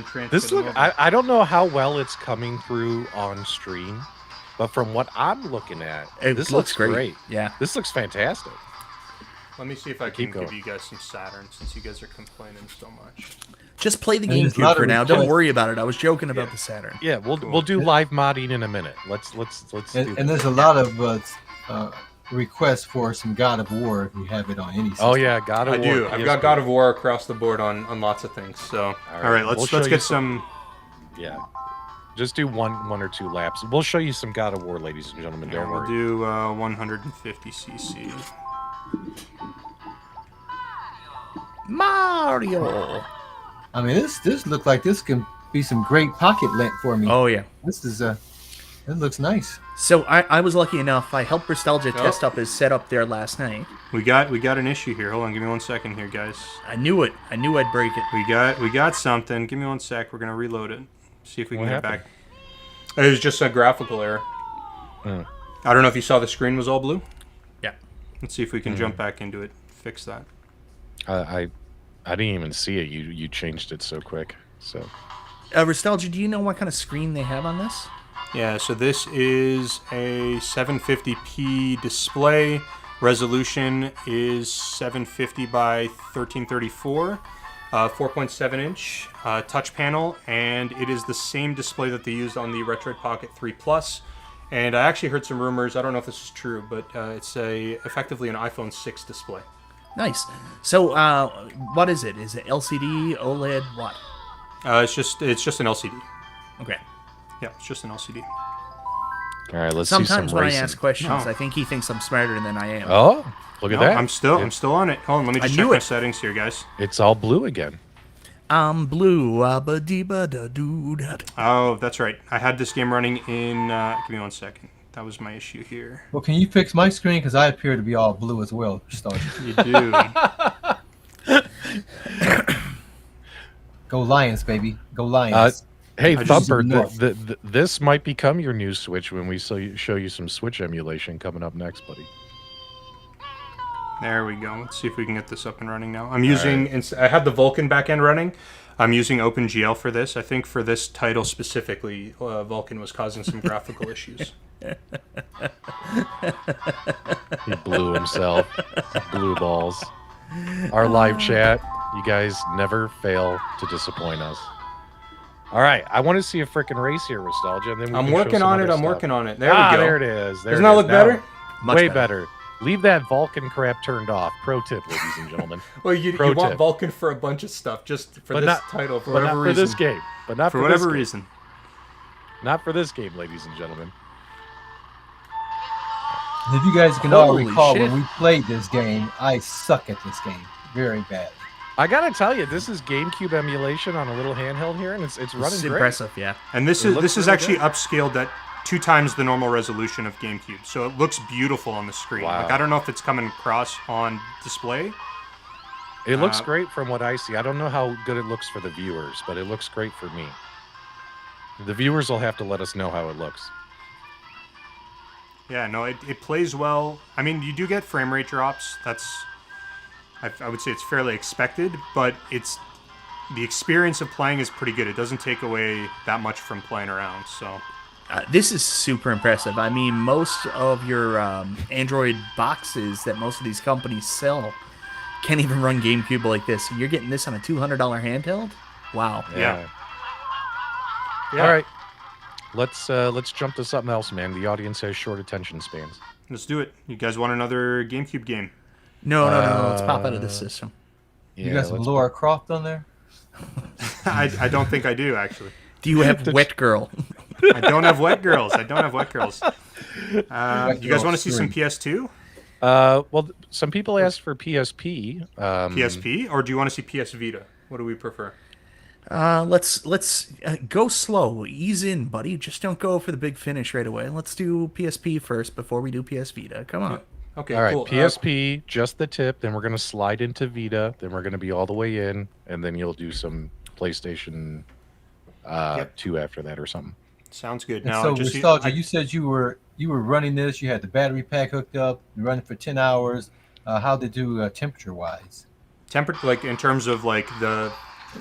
transfer This them look. over. I don't know how well it's coming through on stream, but from what I'm looking at, this looks great. Yeah. This looks fantastic. Let me see if I can Keep give going. you guys some Saturn, since you guys are complaining so much. Just play the there's a GameCube lot for of now. Don't requests. worry about it. I was joking about the Saturn. Yeah, we'll do live modding in a minute. Let's do And there's a lot of requests for some God of War if you have it on any system. Oh yeah, God of I War. do. I've got God of War across the board on lots of things. So all right, let's We'll show you get some. Yeah, just do one or two laps. We'll show you some God of War, ladies and gentlemen. Don't We'll worry. do 150 cc. Mario. I mean, this looked like this can be some great pocket lint for me. Oh yeah. This is it looks nice. So I was lucky enough. I helped Nostalgia Oh. test up his setup there last night. We got an issue here. Hold on, give me 1 second here, guys. I knew it. I knew I'd break it. We got something. Give me 1 sec. We're gonna reload it. See if we can What get happened? back. It was just a graphical error. Hmm. I don't know if you saw the screen was all blue. Yeah. Let's see if we can jump back into it. Fix that. I didn't even see it. You changed it so quick. So Nostalgia, do you know what kind of screen they have on this? Yeah, so this is a 750p display. Resolution is 750 by 1334, 4.7 inch touch panel, and it is the same display that they used on the Retroid Pocket 3 Plus. And I actually heard some rumors. I don't know if this is true, but it's effectively an iPhone 6 display. Nice. So what is it? Is it LCD, OLED, what? It's just an LCD. Okay. Yeah, it's just an LCD. all right, let's see Sometimes some when racing. I ask questions, No. I think he thinks I'm smarter than I am. Oh, look at No, that! I'm still on it. Hold on, let me just I check knew my it. settings here, guys. It's all blue again. I'm blue, ba dee ba da doo da. Oh, that's right. I had this game running in. Give me 1 second. That was my issue here. Well, can you fix my screen because I appear to be all blue as well? Nostalgia. You do. Go Lions, baby. Go Lions. Hey, I just Thumper, know. this might become your new Switch when we show you some Switch emulation coming up next, buddy. There we go. Let's see if we can get this up and running now. I'm using. I had the Vulkan backend running. I'm using OpenGL for this. I think for this title specifically, Vulkan was causing some graphical issues. He blew himself. Blue balls. Our live chat, you guys never fail to disappoint us. All right, I want to see a freaking race here, Nostalgia, and then we I'm can show working some on other it. I'm stuff. working on it. There we go. There it is. There Doesn't it that is. look Now, better? Much way better. better. Leave that Vulcan crap turned off. Pro tip, ladies and gentlemen. Well, you Pro want tip. Vulkan for a bunch of stuff, just for But this not- title, for but whatever not for reason. this game. But not For for whatever this game. reason. Not for this game, ladies and gentlemen. If you guys can all Holy recall, shit. when we played this game, I suck at this game very bad. I gotta tell you, this is GameCube emulation on a little handheld here, and it's This running is great. impressive, yeah. And this It is looks this is really actually good. upscaled at 2 times the normal resolution of GameCube, so it looks beautiful on the screen. Wow. Like I don't know if it's coming across on display. It looks Uh, great from what I see. I don't know how good it looks for the viewers, but it looks great for me. The viewers will have to let us know how it looks. Yeah, no, it plays well. I mean, you do get frame rate drops. That's I would say it's fairly expected, but it's the experience of playing is pretty good. It doesn't take away that much from playing around. So This is super impressive. I mean, most of your Android boxes that most of these companies sell can't even run GameCube like this. You're getting this on a $200 handheld? Wow. Yeah. All right. Let's jump to something else, man. The audience has short attention spans. Let's do it. You guys want another GameCube game? No. Let's pop out of this system. You got some Laura Croft on there? I don't think I do, actually. Do you have Wet Girl? I don't have Wet Girls. You guys want to see some PS2? Well, some people asked for PSP. PSP? Or do you want to see PS Vita? What do we prefer? Let's go slow. Ease in, buddy. Just don't go for the big finish right away. Let's do PSP first before we do PS Vita. Come on. Okay, all right, cool. PSP, just the tip. Then we're going to slide into Vita. Then we're going to be all the way in. And then you'll do some PlayStation 2 after that or something. Sounds good. And Now, so, Nostalgia, you said you were running this. You had the battery pack hooked up. You're running for 10 hours. How did it do temperature-wise? Like in terms of like the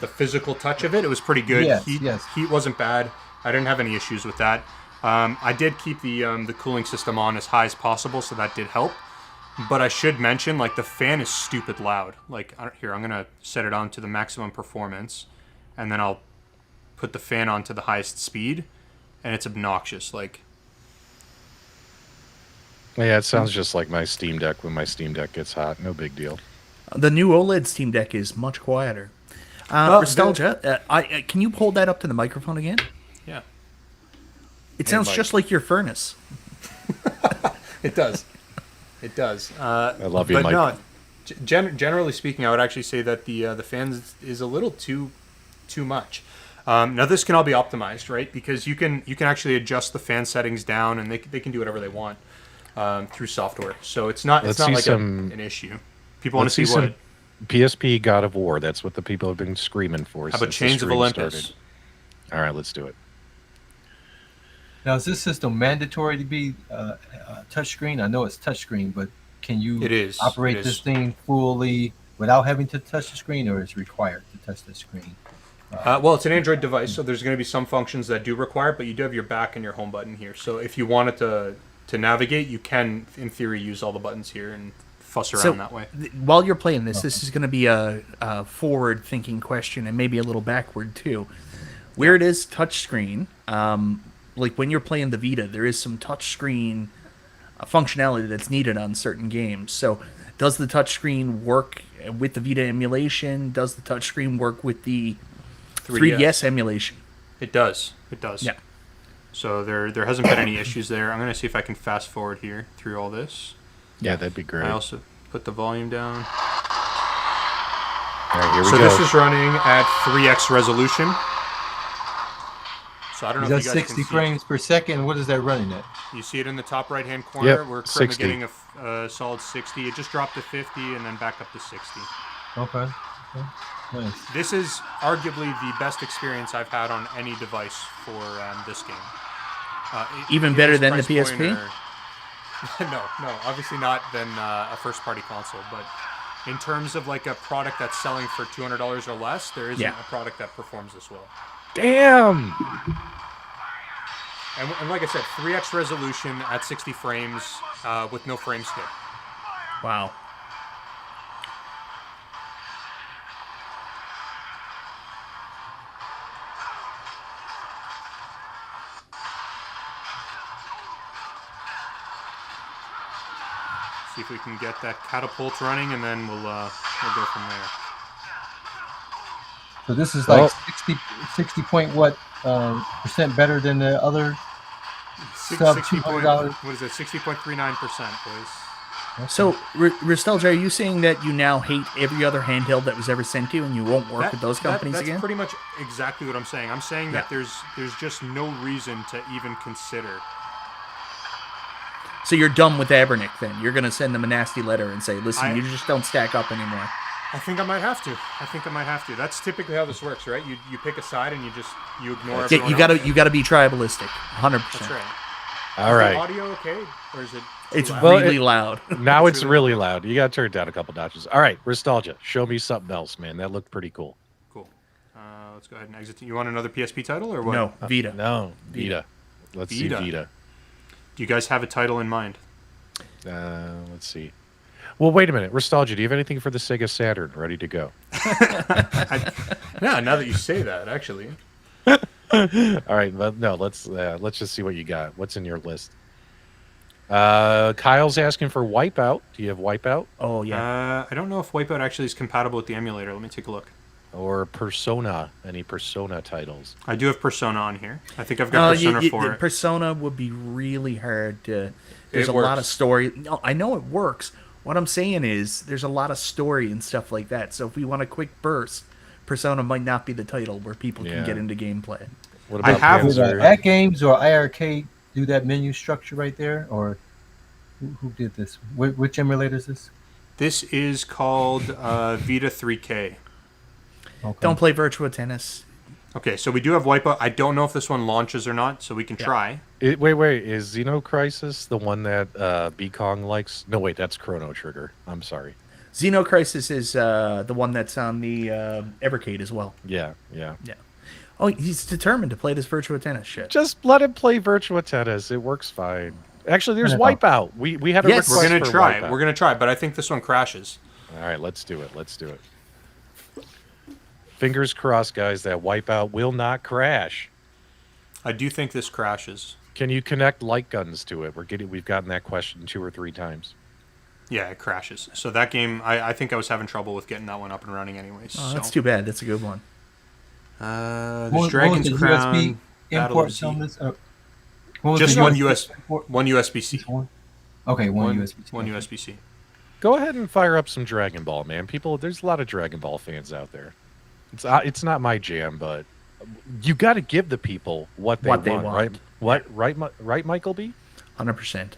physical touch of it, it was pretty good. Yes, Heat wasn't bad. I didn't have any issues with that. I did keep the cooling system on as high as possible, so that did help. But I should mention, like, the fan is stupid loud. Like, here, I'm gonna set it on to the maximum performance, and then I'll put the fan on to the highest speed, and it's obnoxious. Like, Yeah, it sounds just like my Steam Deck when my Steam Deck gets hot. No big deal. The new OLED Steam Deck is much quieter. Nostalgia, can you hold that up to the microphone again? yeah, It sounds just like your furnace. it does. It does. I love you, but Mike. no, generally speaking, I would actually say that the fan is a little too much. Now this can all be optimized, right? Because you can actually adjust the fan settings down, and they can do whatever they want through software. So it's not like an issue. People want to see what some PSP God of War. That's what the people have been screaming for. How about Chains of Olympus? Started. All right, let's do it. Now, is this system mandatory to be touchscreen? I know it's touchscreen, but can you operate this thing fully without having to touch the screen, or is it required to touch the screen? Well, it's an Android device, so there's going to be some functions that do require it, but you do have your back and your home button here. So if you wanted to navigate, you can, in theory, use all the buttons here and fuss around that way. While you're playing this is going to be a forward-thinking question, and maybe a little backward, too. Where it is touchscreen, like when you're playing the Vita, there is some touchscreen functionality that's needed on certain games. So does the touchscreen work with the Vita emulation? Does the touchscreen work with the 3DS emulation? It does. Yeah. So there hasn't been any issues there. I'm going to see if I can fast forward here through all this. Yeah, that'd be great. I also put the volume down. All right, here we So go. this is running at 3x resolution. So I don't know if Is you that guys 60 can frames per second? What is that running at? You see it in the top right-hand corner. Yep, We're currently 60. getting a solid 60. It just dropped to 50 and then back up to 60. Okay. Nice. This is arguably the best experience I've had on any device for this game. Even in better this than the price point PSP? No, obviously not than a first-party console. But in terms of like a product that's selling for $200 or less, there isn't a product that performs this well. Damn! And like I said, 3x resolution at 60 frames with no frame skip. Wow. See if we can get that catapult running, and then we'll go from there. So this is like 60 point what percent better than the other sub $200? What is it? 60.39%, boys. So, Ristelja, are you saying that you now hate every other handheld that was ever sent to you, and you won't work with those companies that's again? That's pretty much exactly what I'm saying. I'm saying that there's just no reason to even consider. So you're done with Abernick, then? You're going to send them a nasty letter and say, listen, you just don't stack up anymore. I think I might have to. That's typically how this works, right? You pick a side and you ignore everyone else. You got to be tribalistic, 100%. That's right. All is right. the audio okay, or is it? It's loud? really loud. Now it's really loud. You got to turn it down a couple notches. All right, Nostalgia, show me something else, man. That looked pretty cool. Cool. Let's go ahead and exit. You want another PSP title or what? No, Vita. No, Vita. Let's see Vita. Do you guys have a title in mind? Let's see. Well, wait a minute. Nostalgia, do you have anything for the Sega Saturn ready to go? Yeah, now that you say that, actually. All right. Well, no, let's just see what you got. What's in your list? Kyle's asking for Wipeout. Do you have Wipeout Oh yeah. I don't know if Wipeout actually is compatible with the emulator. Let me take a look. or Persona? Any Persona titles? I do have Persona on here. I think I've got Persona 4. Persona would be really hard to. There's It a lot of works. story. No, I know it works. What I'm saying is there's a lot of story and stuff like that. So if we want a quick burst, Persona might not be the title where people can Yeah. get into gameplay. What I about have- Would Panzer? At Games or IRK do that menu structure right there, or who did this? Which emulator is this? This is called Vita 3K. Okay. Don't play Virtua Tennis. Okay, so we do have Wipeout. I don't know if this one launches or not, so we can try. Wait. Is Xenocrisis the one that B-Kong likes? No, wait. That's Chrono Trigger. I'm sorry. Xenocrisis is the one that's on the Evercade as well. Yeah. Yeah. Oh, he's determined to play this Virtua Tennis shit. Just let him play Virtua Tennis. It works fine. Actually, there's Wipeout. Wipeout. We had a Yes. request We're gonna for try. Wipeout. We're gonna try, but I think this one crashes. All right, let's do it. Fingers crossed, guys, that Wipeout will not crash. I do think this crashes. Can you connect light guns to it? We've gotten that question 2 or 3 times. Yeah, it crashes. So that game, I think I was having trouble with getting that one up and running anyways. Oh, so. that's too bad. That's a good one. There's What was Dragon's the Crown. USB Battle import of Z. on this? What was Just the one USB import? One USB-C. One? Okay, one USB. One USB-C. Go ahead and fire up some Dragon Ball, man. There's a lot of Dragon Ball fans out there. It's not my jam, but you got to give the people what they want, right? Right, Michael B? 100%.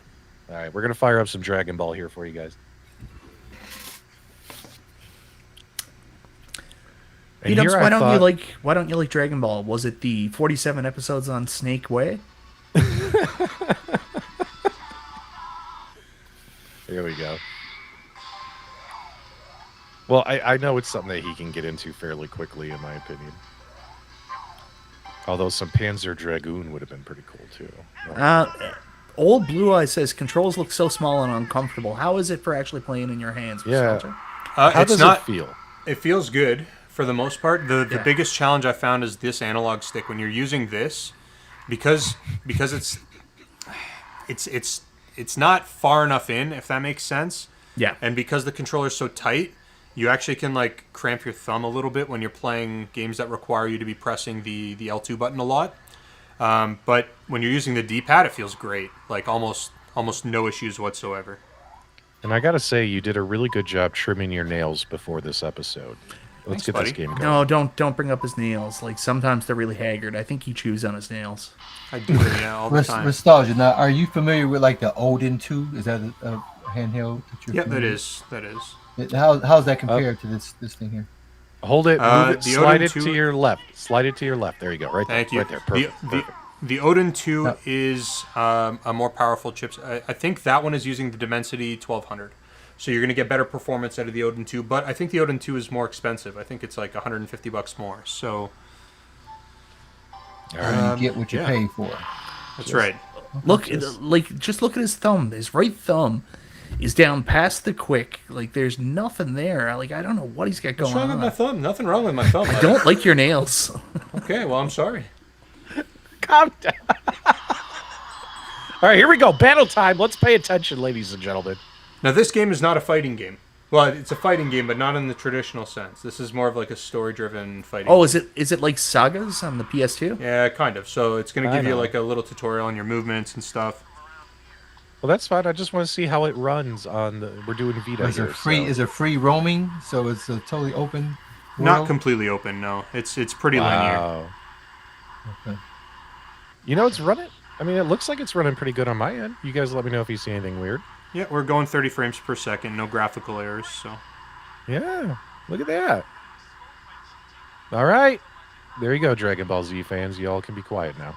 All right, we're gonna fire up some Dragon Ball here for you guys. And P-Dubs, here I why don't you thought- why don't you like Dragon Ball? Was it the 47 episodes on Snake Way? Here we go. Well, I know it's something that he can get into fairly quickly, in my opinion. Although some Panzer Dragoon would have been pretty cool too. Old Blue Eye says controls look so small and uncomfortable. How is it for actually playing in your hands? Yeah. Nostalgia? How It's does not. it feel? It feels good for the most part. The Yeah. biggest challenge I found is this analog stick. When you're using this, because it's not far enough in, if that makes sense. Yeah. And because the controller's so tight, you actually can like cramp your thumb a little bit when you're playing games that require you to be pressing the L2 button a lot. But when you're using the D-pad, it feels great. Like almost no issues whatsoever. And I gotta say, you did a really good job trimming your nails before this episode. Let's Thanks, get buddy. this game going. No, don't bring up his nails. Like sometimes they're really haggard. I think he chews on his nails. I do it, yeah, all the time. Nostalgia. Now, are you familiar with like the Odin 2? Is that a handheld that you're Yeah, that familiar is. with? How's that compared to this thing here? Hold it, move it, the slide Odin it 2 to your left. Slide it to your left. There you go. Right there. Thank you. Right there. Perfect. The Odin 2 No. is a more powerful chip. I think that one is using the Dimensity 1200. So you're going to get better performance out of the Odin 2, but I think the Odin 2 is more expensive. I think it's like $150 more. So All right. You get what you yeah. pay for. that's right. Just look at his thumb. His right thumb is down past the quick. Like there's nothing there. Like I don't know what he's got going What's wrong with on. my thumb? Nothing wrong with my thumb. I don't like your nails. Okay, well, I'm sorry. Calm down. All right, here we go. Battle time. Let's pay attention, ladies and gentlemen. Now, this game is not a fighting game. Well, it's a fighting game, but not in the traditional sense. This is more of like a story-driven fighting Oh, game. is it like Sagas on the PS2? Yeah, kind of. So it's going to I give you know. like a little tutorial on your movements and stuff. Well, that's fine. I just want to see how it runs on the. We're doing Vita Is here. it free? so- Is it free roaming? So it's a totally open. Not world? completely open, no. It's pretty linear. Wow. Okay. You know, it's running. I mean, it looks like it's running pretty good on my end. You guys let me know if you see anything weird. Yeah, we're going 30 frames per second, no graphical errors, so... Yeah, look at that. All right. There you go, Dragon Ball Z fans. You all can be quiet now.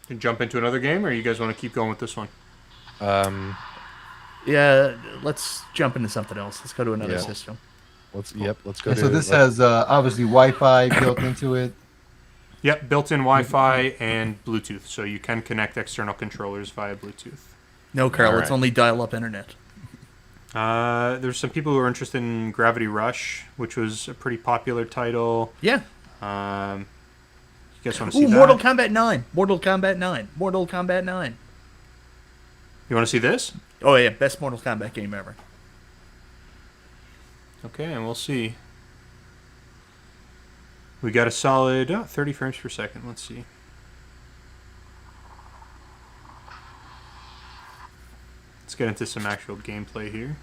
Can jump into another game, or you guys want to keep going with this one? Yeah, let's jump into something else. Let's go to another Yeah. system. Let's go And to so this let- has obviously Wi-Fi built into it. Yep, built-in Wi-Fi and Bluetooth, so you can connect external controllers via Bluetooth. No, Carl, All it's right. only dial-up internet. There's some people who are interested in Gravity Rush, which was a pretty popular title. Yeah. You guys want to see Ooh, that? Mortal Kombat 9. Mortal Kombat 9. Mortal Kombat 9. You want to see this? Oh, yeah. Best Mortal Kombat game ever. Okay, and we'll see. We got a solid 30 frames per second. Let's see. Let's get into some actual gameplay here.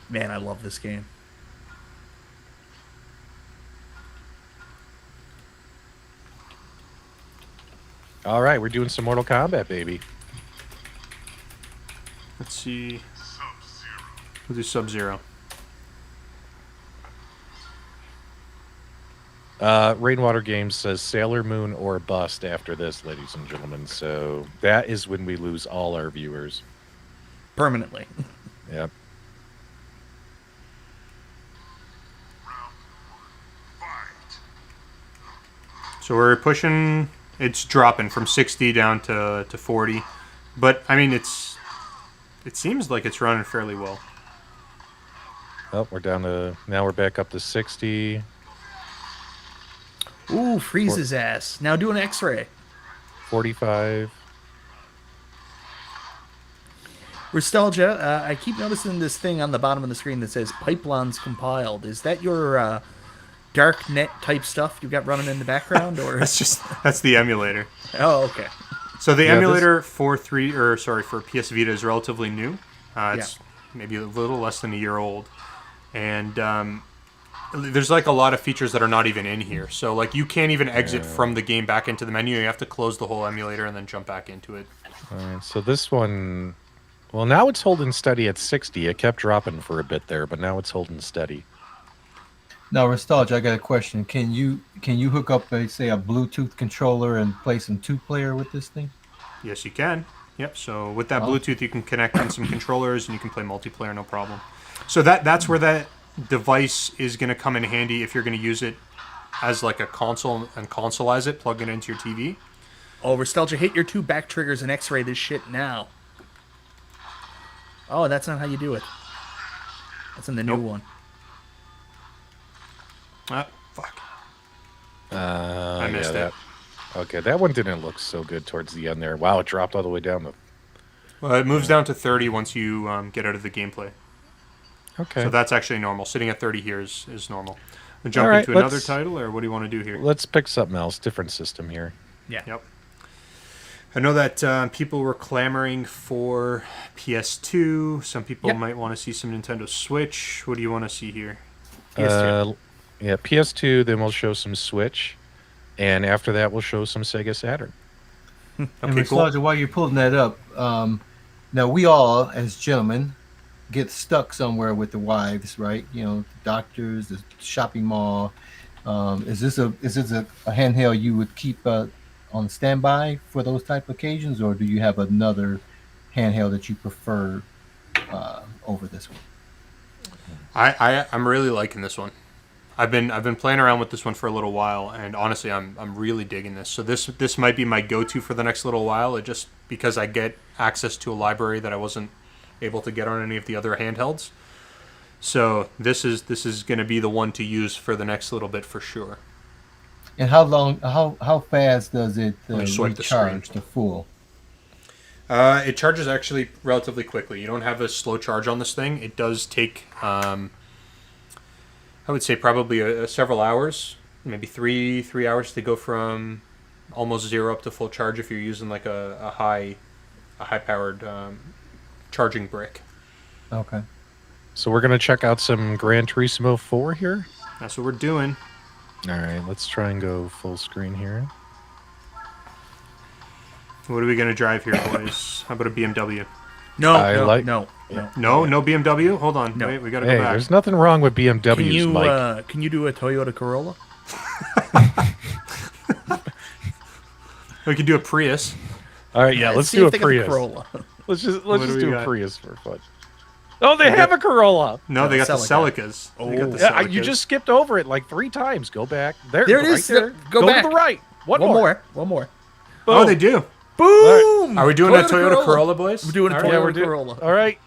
Man, I love this game. All right, we're doing some Mortal Kombat, baby. Let's see. We'll do Sub-Zero. Rainwater Games says Sailor Moon or bust after this, ladies and gentlemen. So that is when we lose all our viewers. Permanently. Yep. So we're pushing. It's dropping from 60 down to 40, but I mean it seems like it's running fairly well. Oh, we're down to now. We're back up to 60. Ooh, freeze his ass. Now do an X-ray. 45. Nostalgia, I keep noticing this thing on the bottom of the screen that says pipelines compiled. Is that your dark net type stuff you got running in the background, or? That's the emulator. Oh, okay. So the Yeah, emulator for PS Vita is relatively new. It's maybe a little less than a year old, and there's like a lot of features that are not even in here. So like you can't even exit from the game back into the menu. You have to close the whole emulator and then jump back into it. All right, so this one, well, now it's holding steady at 60. It kept dropping for a bit there, but now it's holding steady. Now, Nostalgia, I got a question. Can you hook up a Bluetooth controller and play some two-player with this thing? Yes, you can. Yep. So with that Bluetooth, you can connect in some controllers and you can play multiplayer, no problem. So that's where that device is going to come in handy if you're going to use it as like a console and consoleize it, plug it into your TV. Oh, Nostalgia, hit your two back triggers and X-ray this shit now. Oh, that's not how you do it. That's in the new one. Ah, fuck. I missed it. Okay, that one didn't look so good towards the end there. Wow, it dropped all the way down. Well, it moves down to 30 once you get out of the gameplay. Okay. So that's actually normal. Sitting at 30 here is normal. We'll jump All right, into another let's- title, or what do you want to do here? Let's pick something else. Different system here. Yeah. Yep. I know that people were clamoring for PS2. Some people might want to see some Nintendo Switch. What do you want to see here? PS2. Yeah, PS2, then we'll show some Switch. And after that, we'll show some Sega Saturn. And Okay, Nostalgia, cool. while you're pulling that up, now we all, as gentlemen, get stuck somewhere with the wives, right? You know, the doctors, the shopping mall. Is this a handheld you would keep on standby for those type of occasions, or do you have another handheld that you prefer over this one? I'm really liking this one. I've been playing around with this one for a little while, and honestly, I'm really digging this. So this might be my go-to for the next little while. It just because I get access to a library that I wasn't able to get on any of the other handhelds. So this is going to be the one to use for the next little bit for sure. And how fast does it me swipe the screen. recharge to full? It charges actually relatively quickly. You don't have a slow charge on this thing. It does take, I would say probably several hours, maybe three hours to go from almost zero up to full charge if you're using like a high powered charging brick. Okay. So we're going to check out some Gran Turismo 4 here. That's what we're doing. All right, let's try and go full screen here. What are we going to drive here, boys? How about a BMW? No, No BMW? Hold on. No. Wait, we got to Hey, go back. there's nothing wrong with BMWs, Mike. Can you do a Toyota Corolla? We could do a Prius. All right, yeah, let's see do if a they got the Prius. Corolla. Let's just What do we do a got? Prius for fun. Oh, they have a Corolla. No, they got the Celica. Celicas. Oh. They got the Yeah, you Celicas. just skipped over it like 3 times. Go back. There There it right is. there. Go back. to the right. One One more. more. One more. Oh, Boom. they do. Boom! Are we doing a Toyota Corolla, boys? We're doing a All Toyota right. Yeah, we're doing. Corolla. All right.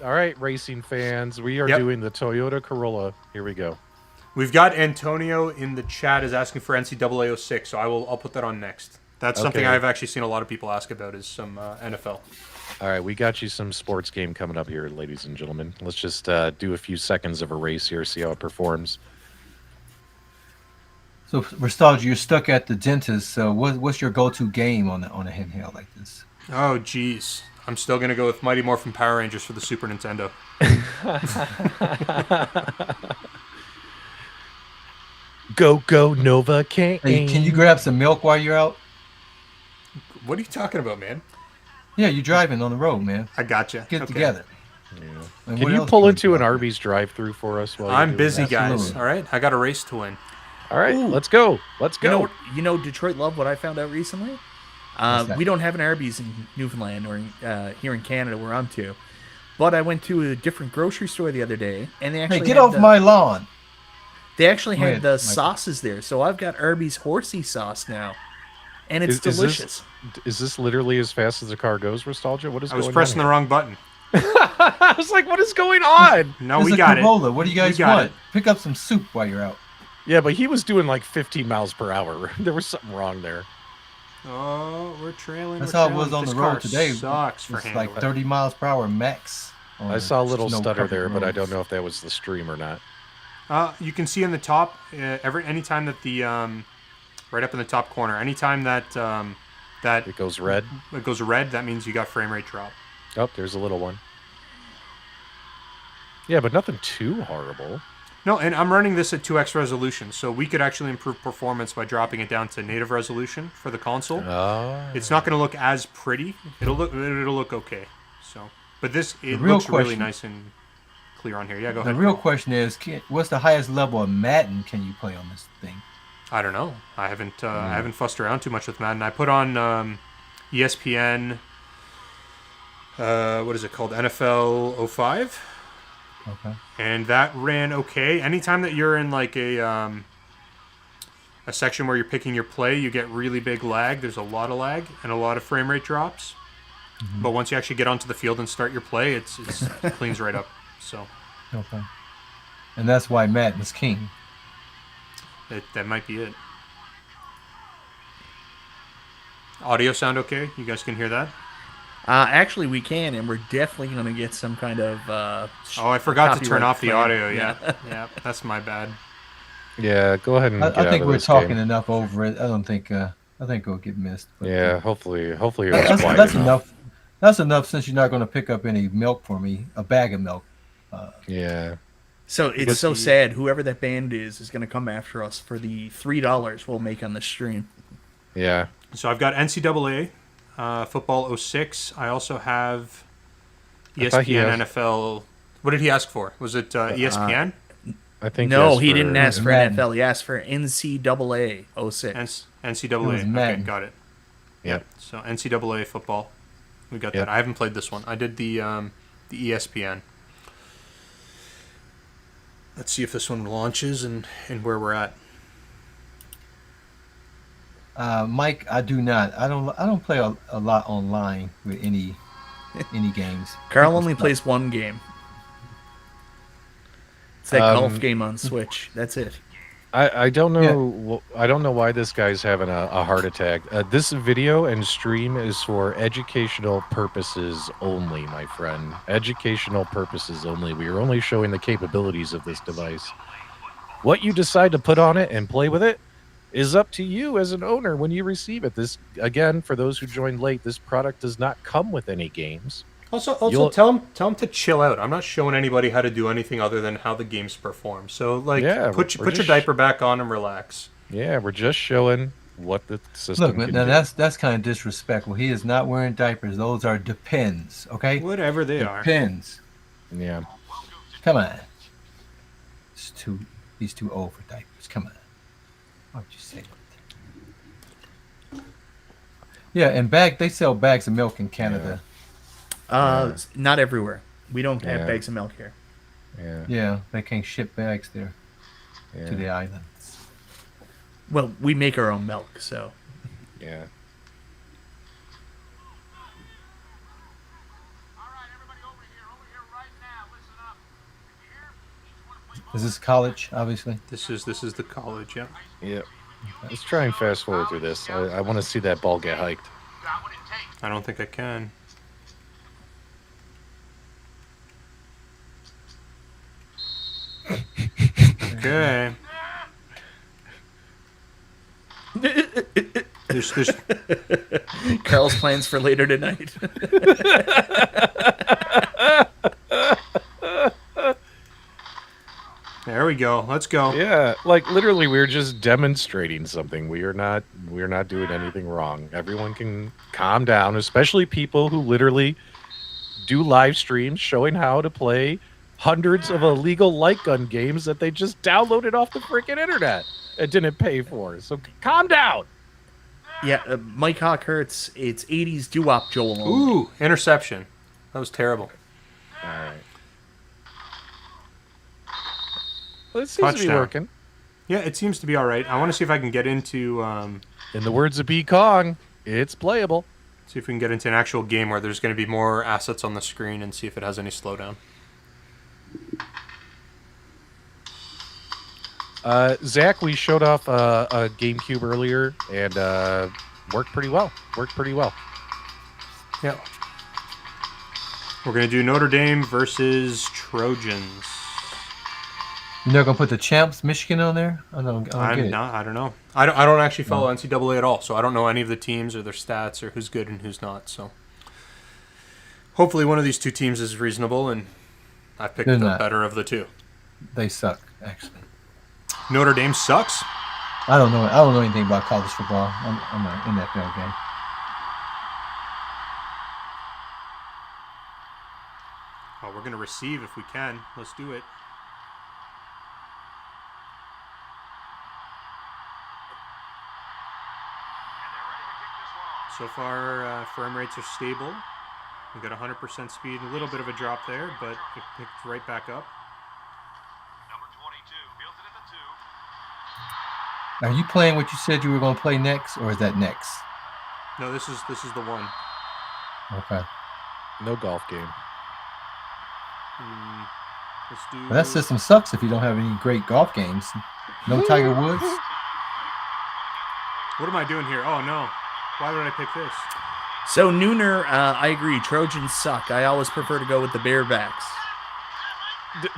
All right, racing fans. We are Yep. doing the Toyota Corolla. Here we go. We've got Antonio in the chat is asking for NCAA 06, so I'll put that on next. That's something Okay. I've actually seen a lot of people ask about is some NFL. All right, we got you some sports game coming up here, ladies and gentlemen. Let's just do a few seconds of a race here, see how it performs. So, Nostalgia, you're stuck at the dentist. So, what's your go-to game on a handheld like this? Oh, geez. I'm still going to go with Mighty Morphin Power Rangers for the Super Nintendo. Go Nova King. Hey, can you grab some milk while you're out? What are you talking about, man? Yeah, you're driving on the road, man. I gotcha. Get Okay. together. And Can what you else pull can into you an do? Arby's drive-through for us while you're I'm doing busy, that? guys. Absolutely. All right? I got a race to win. All right, Ooh. let's go. Let's You go. know, Detroit Love. What I found out recently. What's that? We don't have an Arby's in Newfoundland or here in Canada where I'm to. But I went to a different grocery store the other day, and they actually Hey, get had off my lawn. They actually Go had ahead, the Michael. sauces there, so I've got Arby's horsey sauce now, and it's Is this- delicious. Is this literally as fast as the car goes, Nostalgia? What is I was going pressing on the wrong button. I was like, what is going on? No, There's we a got it. Corolla. What do you guys got want? it. Pick up some soup while you're out. Yeah, but he was doing like 15 miles per hour. There was something wrong there. Oh, we're trailing. That's we're how it trailing. was on This the road car today. Sucks for It's like handling. 30 miles per hour max. on I the saw a little stutter snow-covered there, but I don't roads. know if that was the stream or not. You can see in the top, anytime that the right up in the top corner, anytime that that It goes red. it goes red, that means you got frame rate drop. Oh, there's a little one. Yeah, but nothing too horrible. No, and I'm running this at 2x resolution, so we could actually improve performance by dropping it down to native resolution for the console. Oh. It's not going to look as pretty. It'll look okay. So, but it real looks really question- nice and clear on here. Yeah, go The ahead. real question is, what's the highest level of Madden can you play on this thing? I don't know. I haven't fussed around too much with Madden. I put on ESPN. What is it called? NFL 05. Okay. And that ran okay. Anytime that you're in like a section where you're picking your play, you get really big lag. There's a lot of lag and a lot of frame rate drops. Mm-hmm. But once you actually get onto the field and start your play, it cleans right up. So Okay. And that's why Madden's king. that might be it. Audio sound okay? You guys can hear that? Actually, we can, and we're definitely going to get some kind of. Oh, I forgot to turn copyright off the claim. audio. Yeah, yeah, that's my bad. Yeah, go ahead and get I out think of we're this talking game. enough over it. I don't think. I think it'll get missed. But, Yeah, hopefully it was quiet that's enough. enough. That's enough. Since you're not going to pick up any milk for me, a bag of milk. Yeah. So it's so sad. Whoever that band is going to come after us for the $3 we'll make on the stream. Yeah. So I've got NCAA football 06. I also have I thought he ESPN asked- NFL. What did he ask for? Was it ESPN? I think No, that's he for- didn't ask for Madden. NFL. He asked for NCAA 06. NCAA. It was Okay, Madden. got it. Yep. So NCAA football. We got Yep. that. I haven't played this one. I did the ESPN. Let's see if this one launches and where we're at. Mike, I do not. I don't play a lot online with any games. Carl only plays one game. It's that Um, golf game on Switch. That's it. I don't know. I don't know why this guy's having a heart attack. This video and stream is for educational purposes only, my friend. Educational purposes only. We are only showing the capabilities of this device. What you decide to put on it and play with it is up to you as an owner when you receive it. This, again, for those who joined late, this product does not come with any games. Also, You'll- tell him to chill out. I'm not showing anybody how to do anything other than how the games perform. So, like, Yeah, put we're your just- diaper back on and relax. Yeah, we're just showing what the system Look, man, can now do. that's kind of disrespectful. He is not wearing diapers. Those are Depends, okay? Whatever they are. Depends. Yeah. Come on. He's too old for diapers. Come on. Why'd you say that? Yeah, and they sell bags of milk in Canada. Not everywhere. We don't have Yeah. bags of milk here. Yeah. Yeah, they can't ship bags there Yeah. to the islands. Well, we make our own milk, so. Yeah. Is this college, obviously? This is the college, yeah. Yep. Let's try and fast forward through this. I want to see that ball get hiked. I don't think I can. Okay. There's Carl's plans for later tonight. There we go. Let's go. Yeah, like literally, we're just demonstrating something. We're not doing anything wrong. Everyone can calm down, especially people who literally do live streams showing how to play hundreds of illegal light gun games that they just downloaded off the freaking internet and didn't pay for. So calm down. Yeah, Mike Hawk hurts. It's 80s doo-wop Joel. Ooh, interception. That was terrible. All right. Well, it seems to be Touchdown. working. Yeah, it seems to be all right. I want to see if I can get into In the words of B. Kong, it's playable. see if we can get into an actual game where there's going to be more assets on the screen and see if it has any slowdown. Zach, we showed off a GameCube earlier and worked pretty well. Yeah. We're going to do Notre Dame versus Trojans. You're not gonna put the champs, Michigan, on there? I don't get it. I don't know. I don't actually follow NCAA at all, so I don't know any of the teams or their stats or who's good and who's not. So hopefully one of these two teams is reasonable, and I picked They're the not. better of the two. They suck, actually. Notre Dame sucks. I don't know anything about college football. I'm not in that game. Oh, we're going to receive if we can. Let's do it. So far, frame rates are stable. We've got 100% speed, a little bit of a drop there, but it picked right back up. Are you playing what you said you were gonna play next, or is that next? No, this is the one. Okay. No golf game. Let's do. Well, that system sucks if you don't have any great golf games. No Tiger Woods. What am I doing here? Oh no! Why would I pick this? So, Nooner, I agree. Trojans suck. I always prefer to go with the Bearbacks.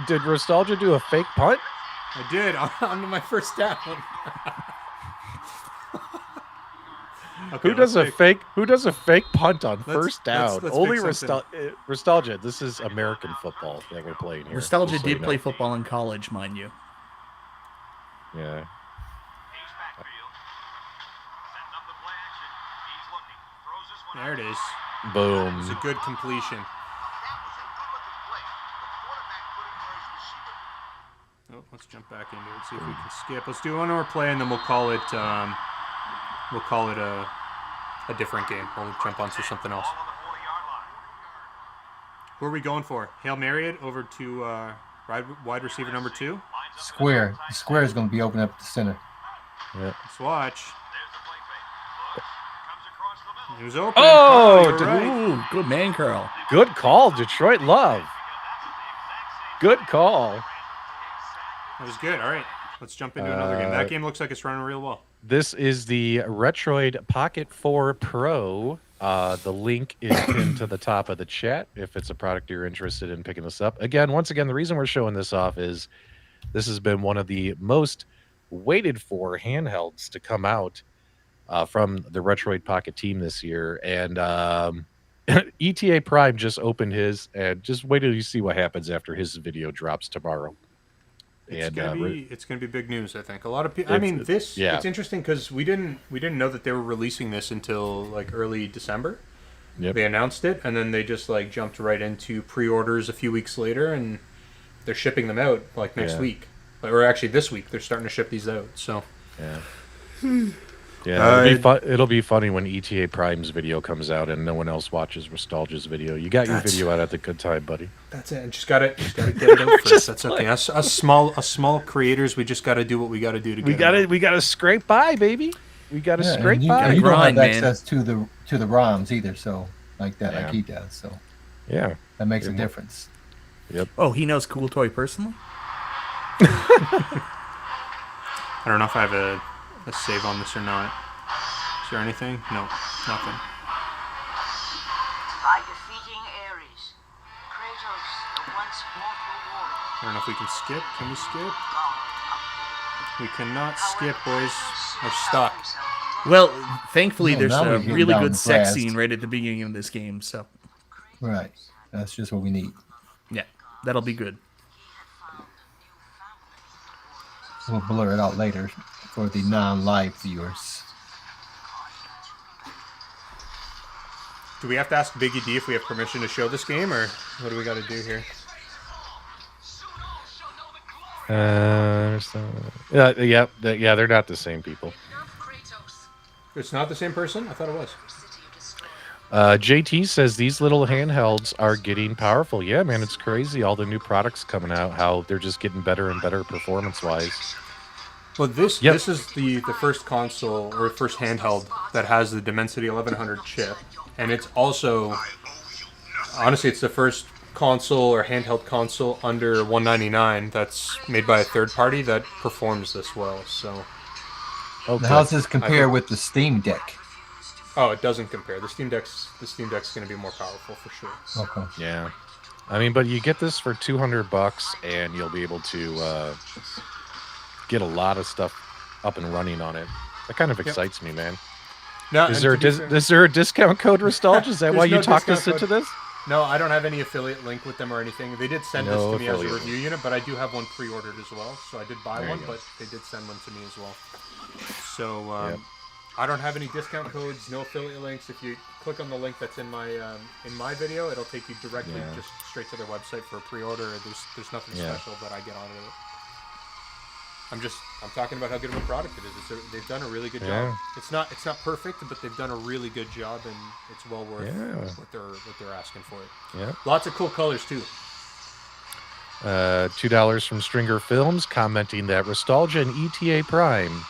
Did Nostalgia do a fake punt? I did on my first down. Okay, Who does a pick- fake punt on Let's- first down? let's Only pick something. Nostalgia. This is American football that we're playing here. Nostalgia just so did you know. play football in college, mind you. Yeah. There it is. Boom. It's a good completion. Oh, let's jump back into it. See if we can skip. Let's do one more play, and then we'll call it. We'll call it a different game. We'll jump onto something else. Who are we going for? Hail Mary it over to wide receiver number 2. Square. The square is gonna be open up the center. Yeah. Let's watch. He was open. Oh, Carl, you're right. Ooh, good man, Carl. Good call, Detroit Love. Good call. That was good. All right. Let's jump into another game. That game looks like it's running real well. This is the Retroid Pocket 4 Pro. The link is pinned to the top of the chat if it's a product you're interested in picking this up. Once again, the reason we're showing this off is this has been one of the most waited for handhelds to come out from the Retroid Pocket team this year. And ETA Prime just opened his, and just wait till you see what happens after his video drops tomorrow. It's gonna be big news. I think a lot of people. It's interesting because we didn't know that they were releasing this until like early December. Yep. They announced it, and then they just like jumped right into pre-orders a few weeks later, and they're shipping them out like next week, or actually this week. They're starting to ship these out. So Yeah. Yeah, it'll be funny when ETA Prime's video comes out and no one else watches Nostalgia's video. You got your video out at the good time, buddy. That's it. Just gotta get it out first. That's okay. Us small creators, we just gotta do what we gotta do to get. We gotta scrape by, baby. We gotta scrape by. You don't Grind, have man. access to the ROMs either, so like he does. So Yeah, that makes a difference. Yep. Oh, he knows Cool Toy personally? I don't know if I have a save on this or not. Is there anything? No, nothing. By defeating Ares, Kratos, the once mortal warrior, I don't know if we can skip. Can we skip? We cannot skip, boys. We're stuck. Well, thankfully, No, there's now a we're getting really down good to sex brass. scene right at the beginning of this game, so Right. That's just what we need. yeah, that'll be good. We'll blur it out later for the non-live viewers. Do we have to ask Biggie D if we have permission to show this game, or what do we got to do here? Yeah, they're not the same people. It's not the same person? I thought it was. JT says these little handhelds are getting powerful. Yeah, man, it's crazy. All the new products coming out, how they're just getting better and better performance-wise. Well, this is the first console or first handheld that has the Dimensity 1100 chip, and it's also, honestly, it's the first console or handheld console under $199 that's made by a third party that performs this well. So, Okay. Now, how does this compare with the Steam Deck? oh, it doesn't compare. The Steam Deck's going to be more powerful for sure. Okay. Yeah, I mean, but you get this for $200, and you'll be able to get a lot of stuff up and running on it. That kind of excites me, man. Now, Is there a discount code, Nostalgia? Is that why There's you no talked us discount into this? No, I don't have any affiliate link with them or anything. They did send this No to me as a affiliate review unit, but I do have one pre-ordered as well. So I did buy There you one, go. but they did send one to me as well. So Yep. I don't have any discount codes, no affiliate links. If you click on the link that's in my video, it'll take you directly just straight to their website for a pre-order. There's nothing special that I get out of it. I'm talking about how good of a product it is. They've done a really good job. It's not perfect, but they've done a really good job, and it's well worth what they're asking for it. Yeah. Lots of cool colors too. $2 from Stringer Films, commenting that Nostalgia and ETA Prime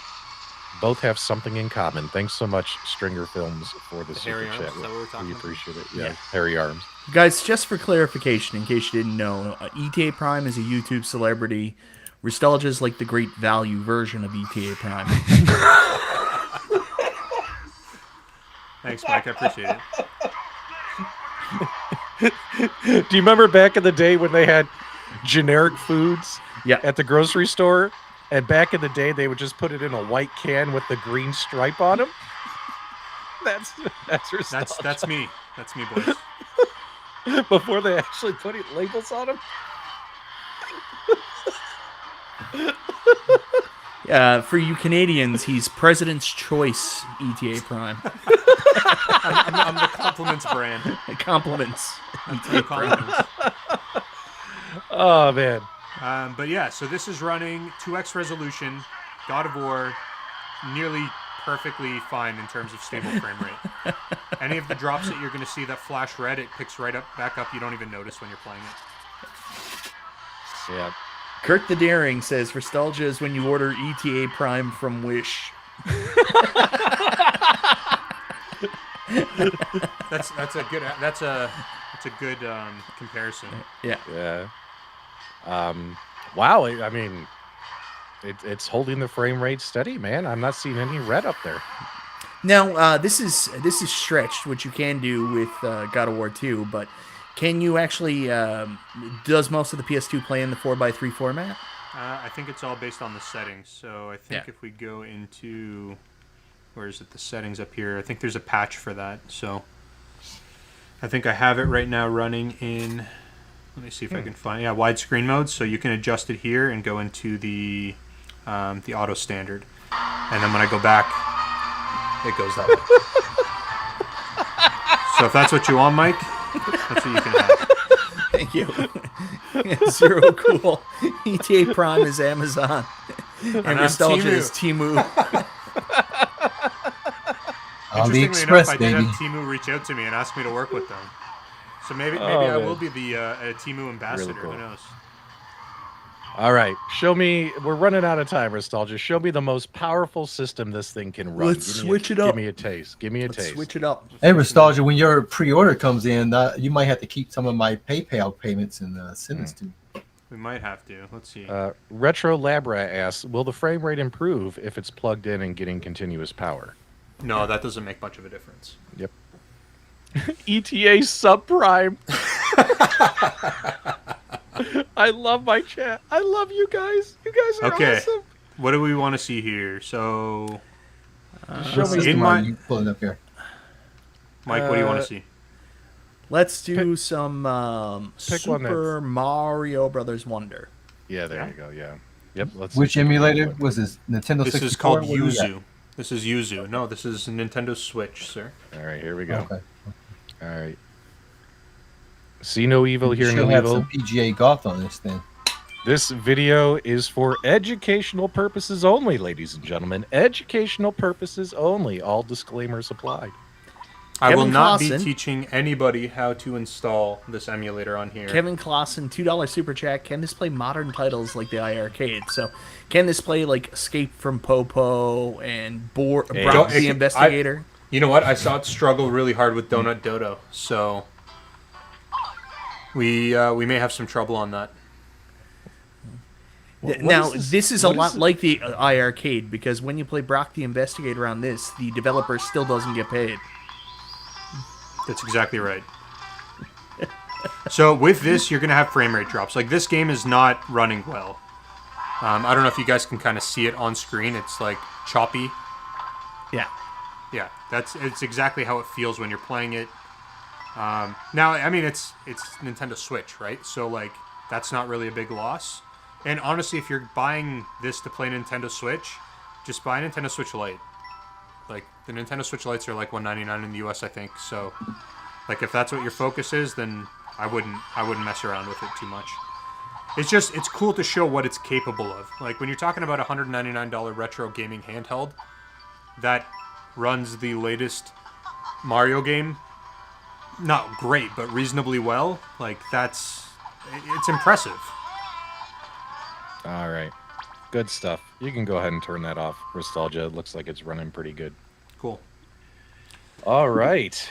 both have something in common. Thanks so much, Stringer Films, for the super hairy arms, chat. is that what we're talking We about? appreciate it. Yeah, hairy arms. Guys, just for clarification, in case you didn't know, ETA Prime is a YouTube celebrity. Nostalgia is like the great value version of ETA Prime. Thanks, Mike. I appreciate it. Do you remember back in the day when they had generic foods Yeah. at the grocery store? And back in the day, they would just put it in a white can with the green stripe on them. That's Nostalgia. That's me. That's me, boys. Before they actually put labels on them. For you Canadians, he's President's Choice ETA Prime. I'm the compliments brand. Compliments. ETA compliments. Oh man. But yeah, so this is running 2x resolution, God of War, nearly perfectly fine in terms of stable frame rate. Any of the drops that you're going to see that flash red, it picks right up, back up. You don't even notice when you're playing it. Yeah. Kurt the Daring says Nostalgia is when you order ETA Prime from Wish. That's a good comparison. Yeah. Yeah. Wow. I mean, it's holding the frame rate steady, man. I'm not seeing any red up there. Now, this is stretched, which you can do with God of War 2, but can you actually, does most of the PS2 play in the 4x3 format? I think it's all based on the settings. So I think if we go into, where is it, the settings up here, I think there's a patch for that. So I think I have it right now running in, let me see if I can find, widescreen mode. So you can adjust it here and go into the auto standard. And then when I go back, it goes that way. So if that's what you want, Mike, that's what you can have. Thank you. Zero Cool. ETA Prime is Amazon. And I'm Nostalgia Temu. is Temu. interestingly enough, AliExpress, I did have baby. Temu reach out to me and ask me to work with them. So maybe Oh, I man. will be the Temu ambassador. cool. Who knows? All right, show me. We're running out of time, Nostalgia. Show me the most powerful system this thing can run. Let's switch it up. Give me a taste. Give me a Let's taste. switch it up. Hey, Nostalgia, when your pre-order comes in, you might have to keep some of my PayPal payments and send this to me. We might have to. Let's see. Retro Labra asks, will the frame rate improve if it's plugged in and getting continuous power? No, that doesn't make much of a difference. Yep. ETA subprime. I love my chat. I love you guys. You guys are Okay. awesome. What do we want to see here? So, Show What me. system my- are you pulling up here? Mike, what do you want to see? Let's do some pick one Super Mario Brothers Wonder. Yeah, there you go. Yeah. Yep. Let's. Which emulator was this? Nintendo 64? This is called What do we got? Yuzu. This is Yuzu. No, this is Nintendo Switch, sir. All right, here we go. Okay. All right. See no evil, hear She'll no have evil. some PGA golf on this thing. This video is for educational purposes only, ladies and gentlemen. Educational purposes only. All disclaimers applied. I will Kevin not be Clausen. teaching anybody how to install this emulator on here. Kevin Clausen, $2 super chat. Can this play modern titles like the iArcade? So, can this play like Escape from Popo and Brock the Investigator? You know what? I saw it struggle really hard with Donut Dodo, so we may have some trouble on that. Now, this is a What lot is it? like the iArcade because when you play Brock the Investigator on this, the developer still doesn't get paid. That's exactly right. So with this, you're going to have frame rate drops. Like, this game is not running well. I don't know if you guys can kind of see it on screen. It's, like, choppy. Yeah. Yeah, it's exactly how it feels when you're playing it. Now, I mean, it's Nintendo Switch, right? So, like, that's not really a big loss. And honestly, if you're buying this to play Nintendo Switch, just buy a Nintendo Switch Lite. Like, the Nintendo Switch Lites are like $199 in the US, I think. So, like, if that's what your focus is, then I wouldn't mess around with it too much. It's cool to show what it's capable of. Like, when you're talking about a $199 retro gaming handheld that runs the latest Mario game, not great, but reasonably well, like, it's impressive. All right. Good stuff. You can go ahead and turn that off, Nostalgia. It looks like it's running pretty good. Cool. All right.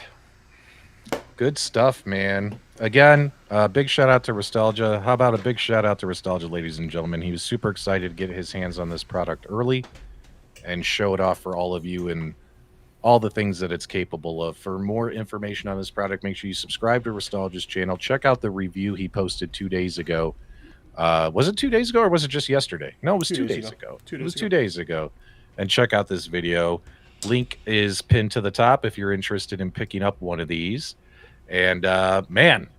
Good stuff, man. Again, big shout out to Nostalgia. How about a big shout out to Nostalgia, ladies and gentlemen? He was super excited to get his hands on this product early and show it off for all of you and all the things that it's capable of. For more information on this product, make sure you subscribe to Nostalgia's channel. Check out the review he posted 2 days ago. Was it 2 days ago or was it just yesterday? No, it was 2 days ago. It was 2 days ago. And check out this video. Link is pinned to the top if you're interested in picking up one of these. And man,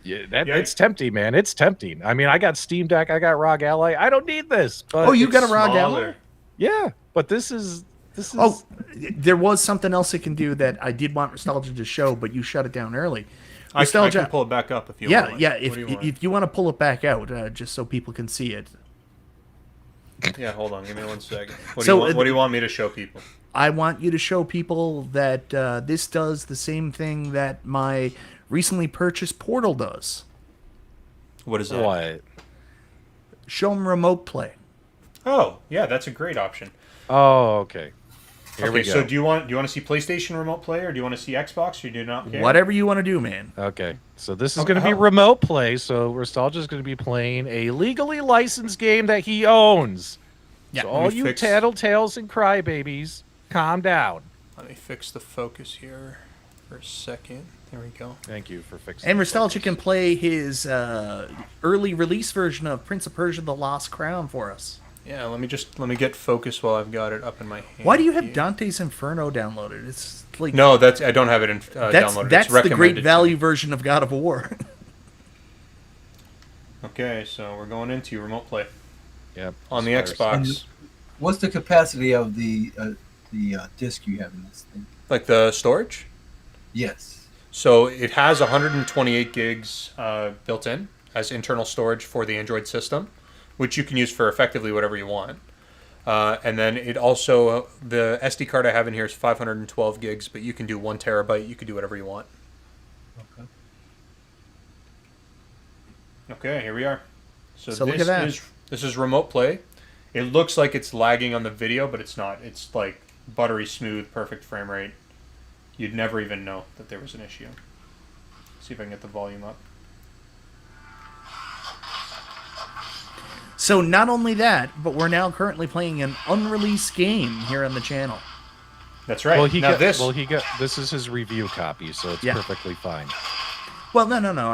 it's tempting, man. It's tempting. I mean, I got Steam Deck, I got ROG Ally. I don't need this. But Oh, you It's got a ROG smaller. Ally? yeah, but this is. Oh, there was something else it can do that I did want Nostalgia to show, but you shut it down early. I Nostalgia, can pull it back up if you yeah, want. yeah. What If do you want? if you want to pull it back out, just so people can see it, Yeah, hold on. Give me 1 second. What So, do you want me to show people? I want you to show people that this does the same thing that my recently purchased Portal does. What is that? What? Show them remote play. Oh, yeah, that's a great option. Oh, okay. Here we Okay, go. so do you want to see PlayStation remote play or do you want to see Xbox or do you not care? Whatever you want to do, man. Okay, so this is Okay, going to be how- remote play. So Nostalgia is going to be playing a legally licensed game that he owns. Yeah, so let all me you fix- tattletales and crybabies, calm down. Let me fix the focus here for a second. There we go. Thank you for fixing. And the Nostalgia focus. can play his early release version of Prince of Persia: The Lost Crown for us. Yeah, let me get focus while I've got it up in my hand. Why do you have here. Dante's Inferno downloaded? It's like No, I don't have it in that's downloaded. that's It's the great recommended to value me. version of God of War. Okay, so we're going into remote play Yep. on the Xbox. What's the capacity of the disc you have in this thing? Like the storage? Yes. So it has 128 gigs built in as internal storage for the Android system, which you can use for effectively whatever you want. And then it also, the SD card I have in here is 512 gigs, but you can do 1 terabyte. You can do whatever you want. Okay, here we are. So look at that. This is remote play. It looks like it's lagging on the video, but it's not. It's like buttery smooth, perfect frame rate. You'd never even know that there was an issue. See if I can get the volume up. So not only that, but we're now currently playing an unreleased game here on the channel. That's right. Well, this is his review copy, so it's perfectly fine. Well, no.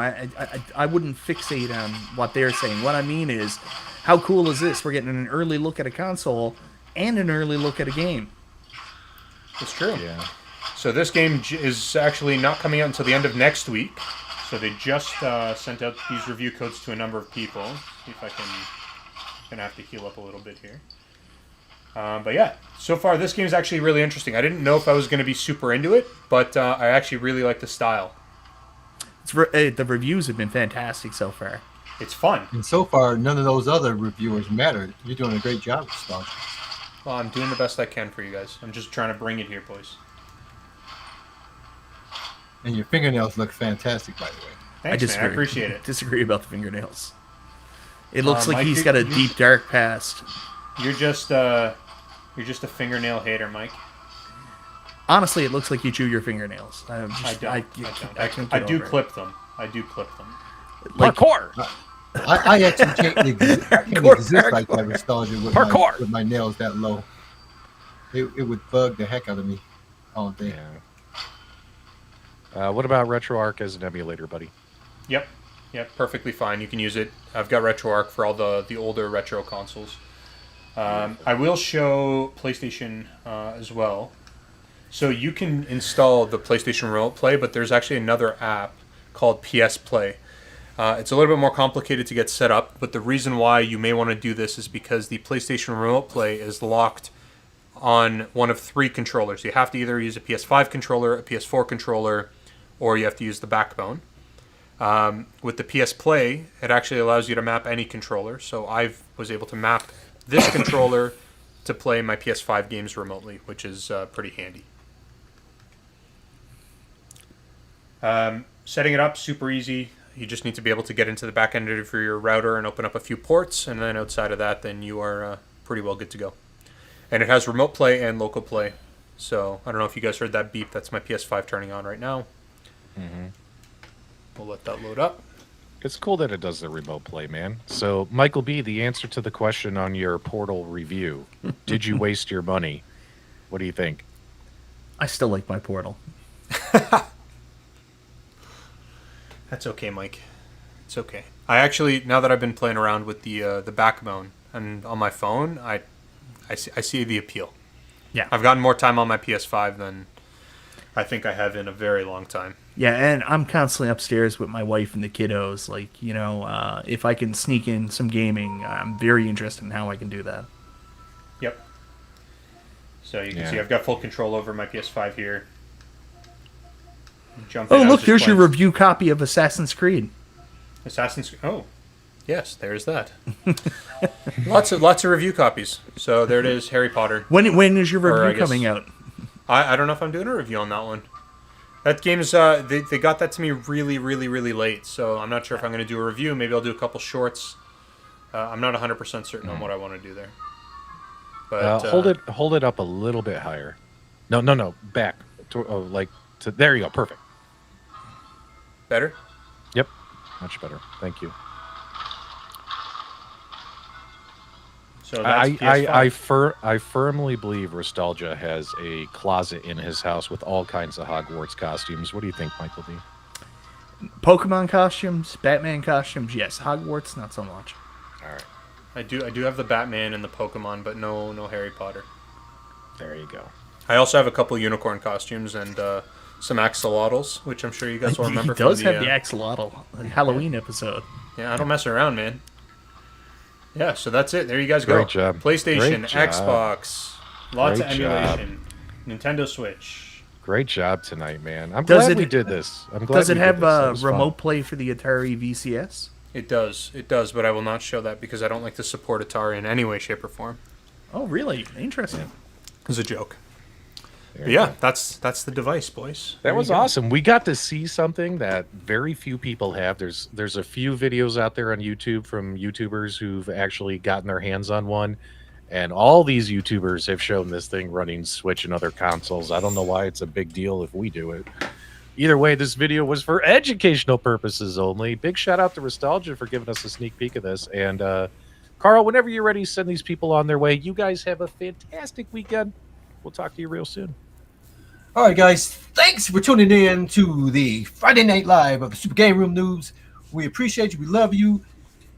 I wouldn't fixate on what they're saying. What I mean is, how cool is this? We're getting an early look at a console and an early look at a game. It's true. Yeah. So this game is actually not coming out until the end of next week. So they just sent out these review codes to a number of people. See if I can... Gonna have to heal up a little bit here. But yeah, so far this game is actually really interesting. I didn't know if I was going to be super into it, but I actually really like the style. The reviews have been fantastic so far. It's fun. And so far, none of those other reviewers mattered. You're doing a great job, Staunch. Well, I'm doing the best I can for you guys. I'm just trying to bring it here, boys. And your fingernails look fantastic, by the way. Thanks, man. I appreciate it. Disagree about the fingernails. It looks like Mike, he's got a deep, dark past. You're just a fingernail hater, Mike. Honestly, it looks like you chew your fingernails. I can't do get over clip them. I do clip them. it. Like, Parkour! I actually can't exist like that nostalgia with my nails that low. It would bug the heck out of me all day. Yeah. What about RetroArch as an emulator, buddy? Yep, perfectly fine. You can use it. I've got RetroArch for all the older retro consoles. I will show PlayStation as well. So you can install the PlayStation Remote Play, but there's actually another app called PS Play. It's a little bit more complicated to get set up, but the reason why you may want to do this is because the PlayStation Remote Play is locked on one of 3 controllers. You have to either use a PS5 controller, a PS4 controller, or you have to use the backbone. With the PS Play, it actually allows you to map any controller. So I was able to map this controller to play my PS5 games remotely, which is pretty handy. Setting it up, super easy. You just need to be able to get into the back end of your router and open up a few ports, and then outside of that, then you are pretty well good to go. And it has remote play and local play. So I don't know if you guys heard that beep. That's my PS5 turning on right now. Mm-hmm. We'll let that load up. It's cool that it does the remote play, man. So, Michael B., the answer to the question on your Portal review, did you waste your money? What do you think? I still like my Portal. That's okay, Mike. It's okay. I actually, now that I've been playing around with the backbone and on my phone, I see the appeal. Yeah. I've gotten more time on my PS5 than I think I have in a very long time. Yeah, and I'm constantly upstairs with my wife and the kiddos. Like, if I can sneak in some gaming, I'm very interested in how I can do that. Yep. So you can see I've got full control over my PS5 here. Oh, look, there's your review copy of Assassin's Creed. Oh, yes, there's that. lots of review copies. So there it is, Harry Potter. When is your review coming out? I don't know if I'm doing a review on that one. That game is they got that to me really, really, really late. So I'm not sure if I'm going to do a review. Maybe I'll do a couple shorts. I'm not 100% certain on what I want to do there. But hold it up a little bit higher. No, back. There you go. Perfect. Better? Yep. Much better. Thank you. So that's PS5. I firmly believe Nostalgia has a closet in his house with all kinds of Hogwarts costumes. What do you think, Michael D? Pokemon costumes, Batman costumes, yes. Hogwarts, not so much. All right. I do have the Batman and the Pokemon, but no Harry Potter. There you go. I also have a couple unicorn costumes and some axolotls, which I'm sure you guys will remember. He does have the axolotl Halloween episode. Yeah, I don't mess around, man. Yeah, so that's it. There you guys go. Great job. PlayStation, Great job. Xbox, lots Great of emulation, Nintendo Switch. Great job tonight, man. I'm glad we did this. Does it have remote play for the Atari VCS? It does, but I will not show that because I don't like to support Atari in any way, shape, or form. Oh, really? Interesting. It was a joke. There But you yeah, go. that's the device, boys. That There was you go. awesome. We got to see something that very few people have. There's a few videos out there on YouTube from YouTubers who've actually gotten their hands on one, and all these YouTubers have shown this thing running Switch and other consoles. I don't know why it's a big deal if we do it. Either way, this video was for educational purposes only. Big shout out to Nostalgia for giving us a sneak peek of this. And Carl, whenever you're ready, send these people on their way. You guys have a fantastic weekend. We'll talk to you real soon. All right, guys. Thanks for tuning in to the Friday Night Live of the Super Game Room News. We appreciate you. We love you.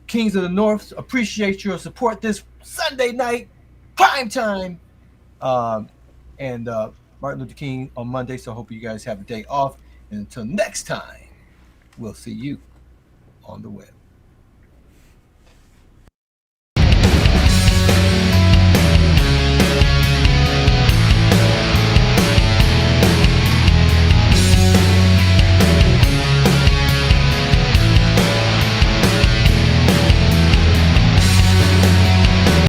Kings of the North, appreciate your support this Sunday night, prime time. And Martin Luther King on Monday. So I hope you guys have a day off. And until next time, we'll see you on the web.